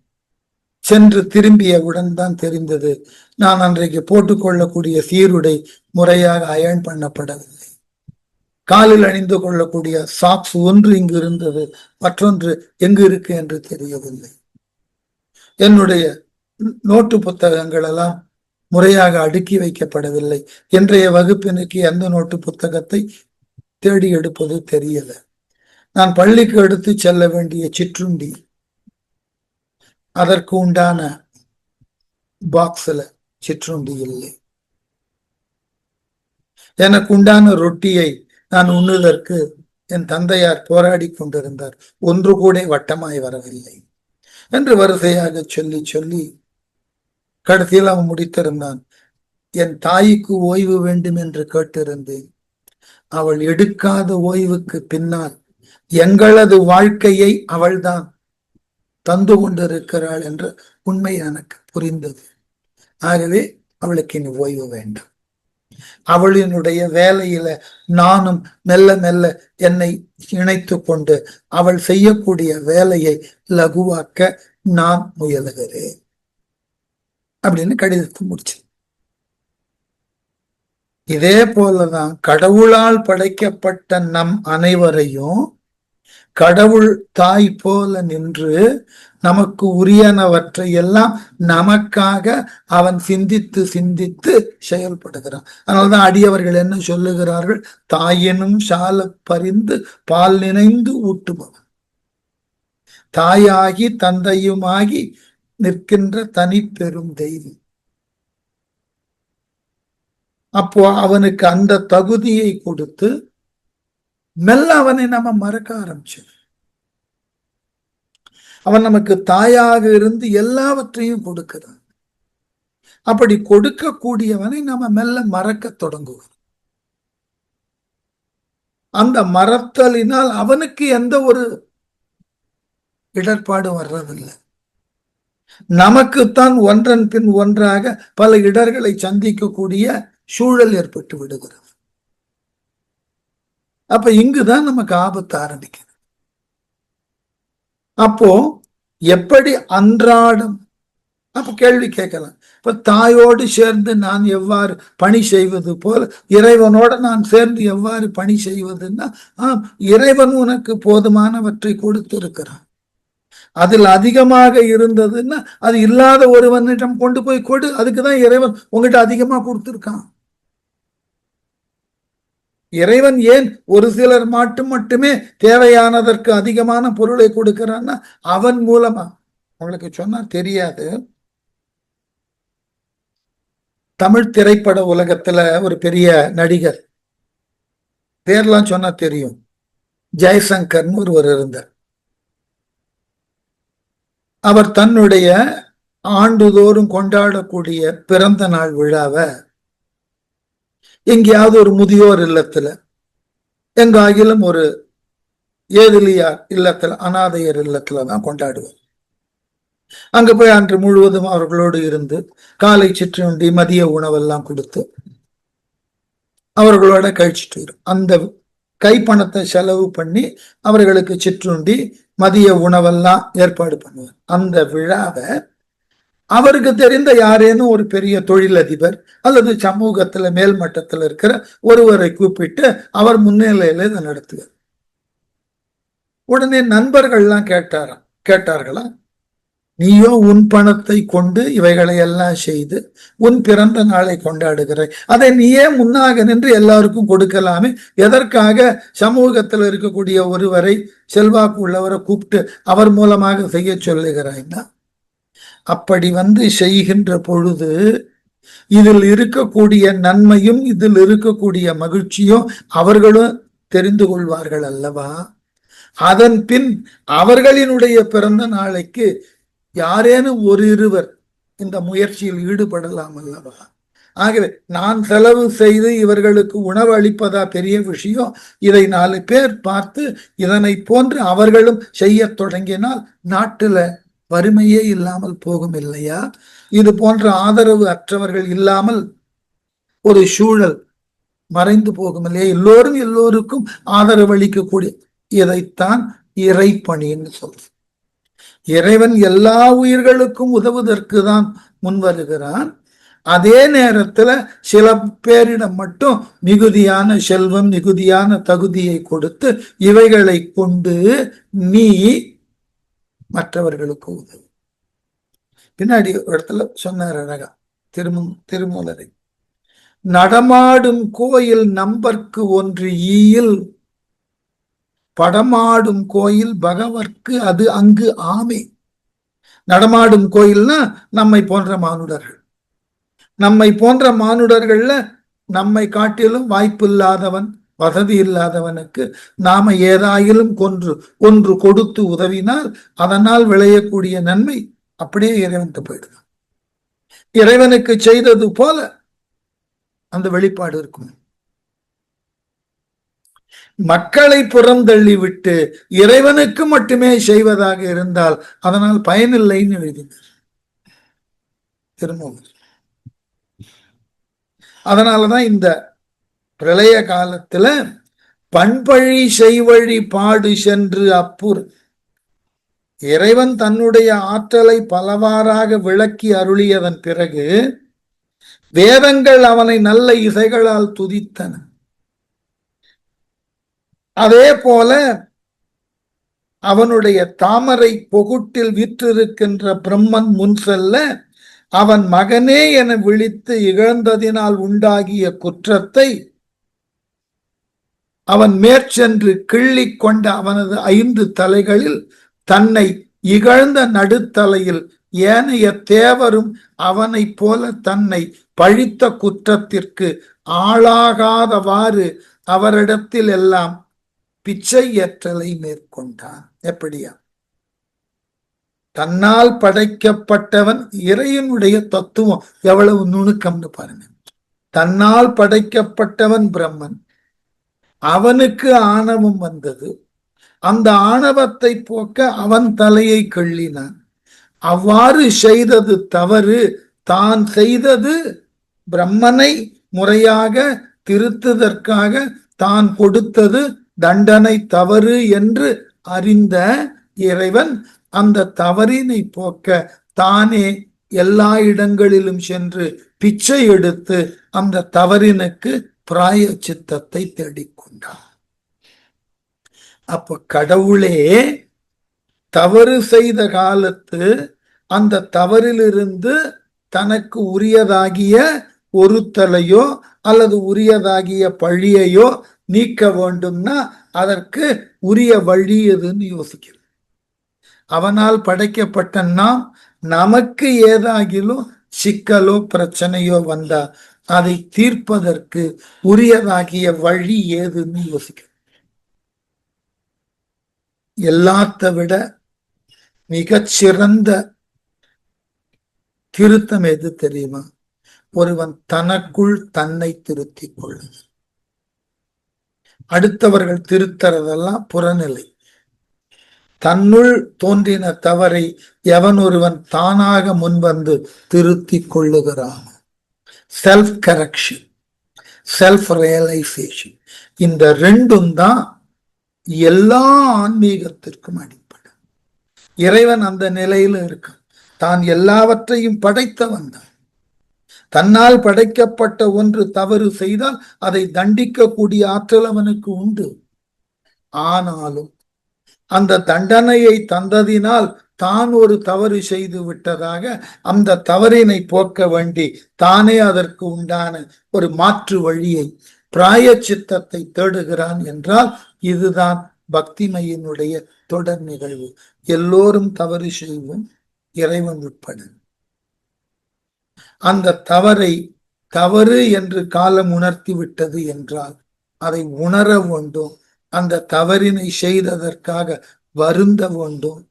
சென்று திரும்பியவுடன் தான் தெரிந்தது, நான் அன்றைக்கு போட்டுக்கொள்ளக்கூடிய சீருடை முறையாக அயர்ன் பண்ணப்படவில்லை. காலில் அணிந்து கொள்ளக்கூடிய சாக்ஸ் ஒன்று இங்கு இருந்தது, மற்றொன்று எங்கு இருக்கு என்று தெரியவில்லை. என்னுடைய நோட்டு புத்தகங்கள் எல்லாம் முறையாக அடுக்கி வைக்கப்படவில்லை. இன்றைய வகுப்பினுக்கு எந்த நோட்டு புத்தகத்தை தேடி எடுப்பது தெரியல. நான் பள்ளிக்கு எடுத்து செல்ல வேண்டிய சிற்றுண்டி, அதற்கு உண்டான பாக்ஸ்ல சிற்றுண்டி இல்லை. எனக்கு உண்டான ரொட்டியை நான் உண்ணுவதற்கு என் தந்தையார் போராடி கொண்டிருந்தார், ஒன்று கூட வட்டமாய் வரவில்லை என்று வரிசையாக சொல்லி சொல்லி கடைசியில் அவன் முடித்திருந்தான். என் தாய்க்கு ஓய்வு வேண்டும் என்று கேட்டிருந்தேன். அவள் எடுக்காத ஓய்வுக்கு பின்னால் எங்களது வாழ்க்கையை அவள்தான் தந்து கொண்டிருக்கிறாள் என்ற உண்மை எனக்கு புரிந்தது. ஆகவே அவளுக்கு இனி ஓய்வு வேண்டும். அவளினுடைய வேலையில நானும் மெல்ல மெல்ல என்னை இணைத்து கொண்டு அவள் செய்யக்கூடிய வேலையை லகுவாக்க நான் முயலுகிறேன் அப்படின்னு கடிதத்தை முடிச்சு. இதே போலதான் கடவுளால் படைக்கப்பட்ட நம் அனைவரையும் கடவுள் தாய் போல நின்று நமக்கு உரியனவற்றை எல்லாம் நமக்காக அவன் சிந்தித்து சிந்தித்து செயல்படுகிறான். அதனால்தான் அடியவர்கள் என்ன சொல்லுகிறார்கள், தாயினும் சால பறிந்து பால் நினைந்து ஊட்டுபவன், தாயாகி தந்தையுமாகி நிற்கின்ற தனி பெரும் தெய்வம். அப்போ அவனுக்கு அந்த தகுதியை கொடுத்து மெல்ல அவனை நம்ம மறக்க ஆரம்பிச்சோம். அவன் நமக்கு தாயாக இருந்து எல்லாவற்றையும் கொடுக்கிறான். அப்படி கொடுக்கக்கூடியவனை நம்ம மெல்ல மறக்க தொடங்குவோம். அந்த மறத்தலினால் அவனுக்கு எந்த ஒரு இடர்பாடும் வர்றதில்லை. நமக்குத்தான் ஒன்றன் பின் ஒன்றாக பல இடர்களை சந்திக்கக்கூடிய சூழல் ஏற்பட்டு விடுகிறது. அப்ப இங்குதான் நமக்கு ஆபத்து ஆரம்பிக்கிறது. அப்போ எப்படி அன்றாடம் அப்ப கேள்வி கேட்கலாம், இப்ப தாயோடு சேர்ந்து நான் எவ்வாறு பணி செய்வது போல இறைவனோட நான் சேர்ந்து எவ்வாறு பணி செய்வதுன்னா, இறைவன் உனக்கு போதுமானவற்றை கொடுத்திருக்கிறான். அதில் அதிகமாக இருந்ததுன்னா அது இல்லாத ஒருவனிடம் கொண்டு போய் கொடு. அதுக்குதான் இறைவன் உங்ககிட்ட அதிகமா கொடுத்திருக்கான். இறைவன் ஏன் ஒரு சிலர் மட்டுமே தேவையானதற்கு அதிகமான பொருளை கொடுக்கிறான்னா அவன் மூலமா. உங்களுக்கு சொன்னா தெரியாது, தமிழ் திரைப்பட உலகத்துல ஒரு பெரிய நடிகர், பேர்லாம் சொன்னா தெரியும், ஜெய்சங்கர்னு ஒருவர் இருந்தார். அவர் தன்னுடைய ஆண்டுதோறும் கொண்டாடக்கூடிய பிறந்த நாள் விழாவை எங்கேயாவது ஒரு முதியோர் இல்லத்துல, எங்காகிலும் ஒரு ஏதிலியார் இல்லத்துல, அனாதையர் இல்லத்துலதான் கொண்டாடுவார். அங்க போய் அன்று முழுவதும் அவர்களோடு இருந்து காலை சிற்றுண்டி மதிய உணவெல்லாம் கொடுத்து அவர்களோட கழிச்சிட்டு வரும். அந்த கைப்பணத்தை செலவு பண்ணி அவர்களுக்கு சிற்றுண்டி மதிய உணவெல்லாம் ஏற்பாடு பண்ணுவார். அந்த விழாவை அவருக்கு தெரிந்த யாரேனும் ஒரு பெரிய தொழிலதிபர் அல்லது சமூகத்துல மேல்மட்டத்தில் இருக்கிற ஒருவரை கூப்பிட்டு அவர் முன்னிலையில இதை நடத்துவார். உடனே நண்பர்கள்லாம் கேட்டார்களா, நீயோ உன் பணத்தை கொண்டு இவைகளை எல்லாம் செய்து உன் பிறந்த நாளை கொண்டாடுகிறாய், அதை நீயே முன்னாக நின்று எல்லாருக்கும் கொடுக்கலாமே, எதற்காக சமூகத்தில் இருக்கக்கூடிய ஒருவரை செல்வாக்கு உள்ளவரை கூப்பிட்டு அவர் மூலமாக செய்ய சொல்லுகிறாய்னா, அப்படி செய்கின்ற பொழுது இதில் இருக்கக்கூடிய நன்மையும் இதில் இருக்கக்கூடிய மகிழ்ச்சியும் அவர்களும் தெரிந்து கொள்வார்கள் அல்லவா. அதன் பின் அவர்களினுடைய பிறந்த நாளைக்கு யாரேனும் ஒரு இருவர் இந்த முயற்சியில் ஈடுபடலாம் அல்லவா. ஆகவே நான் செலவு செய்து இவர்களுக்கு உணவு அளிப்பதா பெரிய விஷயம், இதை 4 பேர் பார்த்து இதனை போன்று அவர்களும் செய்ய தொடங்கினால் நாட்டுல வறுமையே இல்லாமல் போகும் இல்லையா. இது போன்ற ஆதரவு அற்றவர்கள் இல்லாமல் ஒரு சூழல் மறைந்து போகும் இல்லையா. எல்லோரும் எல்லோருக்கும் ஆதரவு அளிக்கக்கூடிய, இதைத்தான் இறைப்பணின்னு சொல்றோம். இறைவன் எல்லா உயிர்களுக்கும் உதவுவதற்கு தான் முன் வருகிறான். அதே நேரத்துல சில பேரிடம் மட்டும் மிகுதியான செல்வம் மிகுதியான தகுதியை கொடுத்து இவைகளை கொண்டு நீ மற்றவர்களுக்கு உதவு. பின்னாடி இடத்துல சொன்னார் அழகா திருமூலரை, நடமாடும் கோயில் நம்பர்க்கு ஒன்று ஈயில், படமாடும் கோயில் பகவர்க்கு அது அங்கு ஆமே. நடமாடும் கோயில்னா நம்மை போன்ற மானுடர்கள். நம்மை போன்ற மானுடர்கள்ல நம்மை காட்டிலும் வாய்ப்பு இல்லாதவன், வசதி இல்லாதவனுக்கு நாம ஏதாயிலும் ஒன்று கொடுத்து உதவினால் அதனால் விளையக்கூடிய நன்மை அப்படியே இறைவனுக்கு போயிடுது. இறைவனுக்கு செய்தது போல அந்த வெளிப்பாடு இருக்கும். மக்களை புறந்தள்ளி விட்டு இறைவனுக்கு மட்டுமே செய்வதாக இருந்தால் அதனால் பயனில்லைன்னு எழுதினார் திருமூலர். அதனாலதான் இந்த பிரளய காலத்துல பண்பழி செய்வழி பாடு சென்று அப்புர், இறைவன் தன்னுடைய ஆற்றலை பலவாறாக விளக்கி அருளியதன் பிறகு வேதங்கள் அவனை நல்ல இசைகளால் துதித்தன. அதே போல அவனுடைய தாமரை பொகுட்டில் விற்றிருக்கின்ற பிரம்மன் முன் செல்ல அவன் மகனே என விழித்து இகழ்ந்ததினால் உண்டாகிய குற்றத்தை அவன் மேற்சென்று கிள்ளி கொண்ட அவனது 5 தலைகளில் தன்னை இகழ்ந்த நடுத்தலையில் ஏனைய தேவரும் அவனை போல தன்னை பழித்த குற்றத்திற்கு ஆளாகாதவாறு அவரிடத்தில் எல்லாம் பிச்சை ஏற்றலை மேற்கொண்டான். எப்படியா? தன்னால் படைக்கப்பட்டவன், இறைவனுடைய தத்துவம் எவ்வளவு நுணுக்கம்னு பாருங்க. தன்னால் படைக்கப்பட்டவன் பிரம்மன், அவனுக்கு ஆணவம் வந்தது, அந்த ஆணவத்தை போக்க அவன் தலையை கிள்ளினான். அவ்வாறு செய்தது தவறு, தான் செய்தது பிரம்மனை முறையாக திருத்துதற்காக தான் கொடுத்தது தண்டனை தவறு என்று அறிந்த இறைவன் அந்த தவறினை போக்க தானே எல்லா இடங்களிலும் சென்று பிச்சை எடுத்து அந்த தவறினுக்கு பிராயச்சித்தத்தை தேடிக்கொண்டார். அப்ப கடவுளே தவறு செய்த காலத்து அந்த தவறிலிருந்து தனக்கு உரியதாகிய ஒருத்தலையோ அல்லது உரியதாகிய பழியையோ நீக்க வேண்டும்னா அதற்கு உரிய வழி எதுன்னு யோசிக்கிறது. அவனால் படைக்கப்பட்ட நாம் நமக்கு ஏதாகிலும் சிக்கலோ பிரச்சனையோ வந்தா அதை தீர்ப்பதற்கு உரியதாகிய வழி ஏதுன்னு யோசிக்கிறது. எல்லாத்த விட மிகச்சிறந்த திருத்தம் எது தெரியுமா? ஒருவன் தனக்குள் தன்னை திருத்திக் கொள்ளுது. அடுத்தவர்கள் திருத்தறதெல்லாம் புறநிலை. தன்னுள் தோன்றின தவறை எவன் ஒருவன் தானாக முன்வந்து திருத்திக் கொள்ளுகிறான். செல்ஃப் கரெக்ஷன், செல்ஃப் ரியலைசேஷன், இந்த ரெண்டும் தான் எல்லா ஆன்மீகத்திற்கும் அடிப்படை. இறைவன் அந்த நிலையில இருக்கான். தான் எல்லாவற்றையும் படைத்தவன் தான். தன்னால் படைக்கப்பட்ட ஒன்று தவறு செய்தால் அதை தண்டிக்கக்கூடிய ஆற்றல் அவனுக்கு உண்டு. ஆனாலும் அந்த தண்டனையை தந்ததினால் தான் ஒரு தவறு செய்து விட்டதாக அந்த தவறினை போக்க வேண்டி தானே அதற்கு உண்டான ஒரு மாற்று வழியை பிராயச்சித்தத்தை தேடுகிறான் என்றால் இதுதான் பக்திமையினுடைய தொடர் நிகழ்வு. எல்லோரும் தவறு செய்வோம், இறைவன் உட்பட. அந்த தவறை தவறு என்று காலம் உணர்த்தி விட்டது என்றால் அதை உணர வேண்டும். அந்த தவறினை செய்ததற்காக வருந்த வேண்டும்.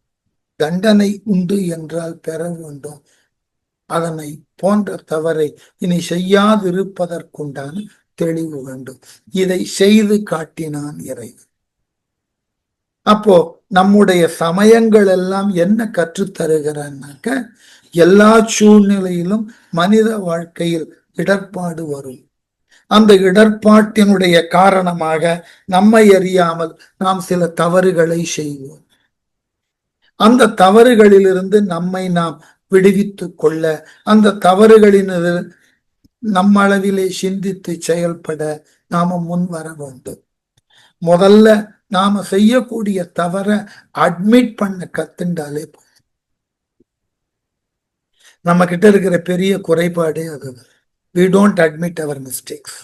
தண்டனை உண்டு என்றால் பெற வேண்டும். அதனை போன்ற தவறை இனி செய்யாதிருப்பதற்குண்டான தெளிவு வேண்டும். இதை செய்து காட்டினான் இறைவன். அப்போ நம்முடைய சமயங்கள் எல்லாம் என்ன கற்றுத்தருகிறான்னாக்க, எல்லா சூழ்நிலையிலும் மனித வாழ்க்கையில் இடர்பாடு வரும். அந்த இடர்பாட்டினுடைய காரணமாக நம்மை அறியாமல் நாம் சில தவறுகளை செய்வோம். அந்த தவறுகளிலிருந்து நம்மை நாம் விடுவித்துக் கொள்ள, அந்த தவறுகளின் நம்மளவிலே சிந்தித்து செயல்பட நாம முன் வர வேண்டும். முதல்ல நாம செய்யக்கூடிய தவறை அட்மிட் பண்ண கத்துண்டாலே போதும். நம்ம கிட்ட இருக்கிற பெரிய குறைபாடே அதுதான். We don't admit our mistakes.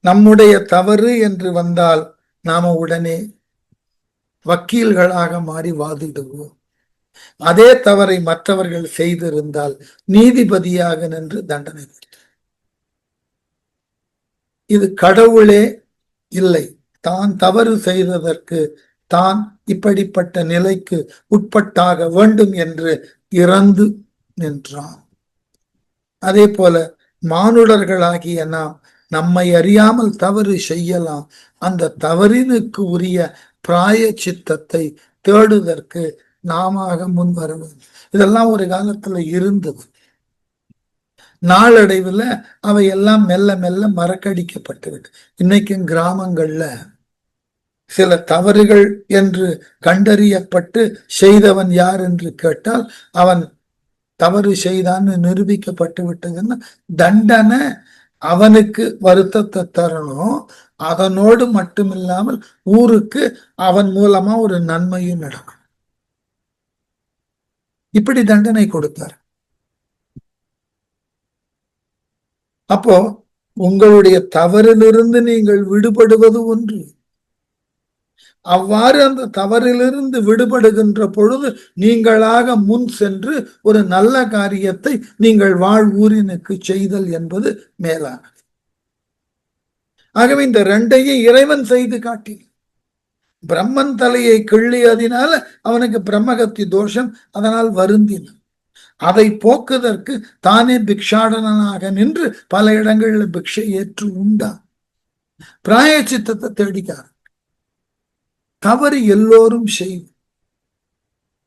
நம்முடைய தவறு என்று வந்தால் நாம உடனே வக்கீல்களாக மாறி வாதிடுவோம். அதே தவறை மற்றவர்கள் செய்திருந்தால் நீதிபதியாக நின்று தண்டனை. இது கடவுளே இல்லை, தான் தவறு செய்ததற்கு தான் இப்படிப்பட்ட நிலைக்கு உட்பட்டாக வேண்டும் என்று இறந்து நின்றான். அதே போல மானுடர்களாகிய நாம் நம்மை அறியாமல் தவறு செய்யலாம். அந்த தவறினுக்கு உரிய பிராயச்சித்தத்தை தேடுவதற்கு நாம முன் வர வேண்டும். இதெல்லாம் ஒரு காலத்துல இருந்தது. நாளடைவில் அவையெல்லாம் மெல்ல மெல்ல மறக்கடிக்கப்பட்டுவிட்டு இன்னைக்கும் கிராமங்கள்ல சில தவறுகள் என்று கண்டறியப்பட்டு செய்தவன் யார் என்று கேட்டால் அவன் தவறு செய்தான்னு நிரூபிக்கப்பட்டு விட்டதுன்னா தண்டனை அவனுக்கு வருத்தத்தை தரணும். அதனோடு மட்டுமில்லாமல் ஊருக்கு அவன் மூலமா ஒரு நன்மையும் நடக்கும். இப்படி தண்டனை கொடுத்தார். அப்போ உங்களுடைய தவறிலிருந்து நீங்கள் விடுபடுவது ஒன்று. அவ்வாறு அந்த தவறிலிருந்து விடுபடுகின்ற பொழுது நீங்களாக முன் சென்று ஒரு நல்ல காரியத்தை நீங்கள் வாழ்வூரினுக்கு செய்தல் என்பது மேலானது. ஆகவே இந்த ரெண்டையும் இறைவன் செய்து காட்டி, பிரம்மன் தலையை கிள்ளியதினால அவனுக்கு பிரம்மகத்தி தோஷம், அதனால் வருந்தினான். அதை போக்குதற்கு தானே பிக்ஷாடனாக நின்று பல இடங்களில் பிக்ஷை ஏற்று உண்டான். பிராயச்சித்தத்தை தேடிக்கார். தவறு எல்லோரும் செய்யும்.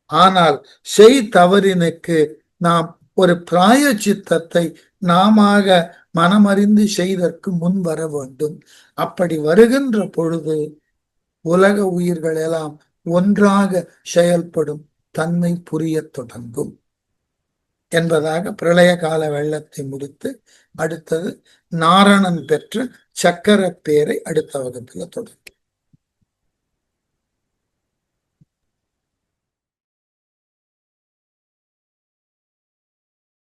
ஆனால் செய் தவறினுக்கு நாம் ஒரு பிராயச்சித்தத்தை நாம மனமறிந்து செய்தற்கு முன் வர வேண்டும். அப்படி வருகின்ற பொழுது உலக உயிர்கள் எல்லாம் ஒன்றாக செயல்படும் தன்மை புரிய தொடங்கும் என்பதாக பிரளய கால வெள்ளத்தை முடித்து அடுத்தது நாரணன் பெற்ற சக்கர பேரை அடுத்த வகுப்பில் தொடங்கும்.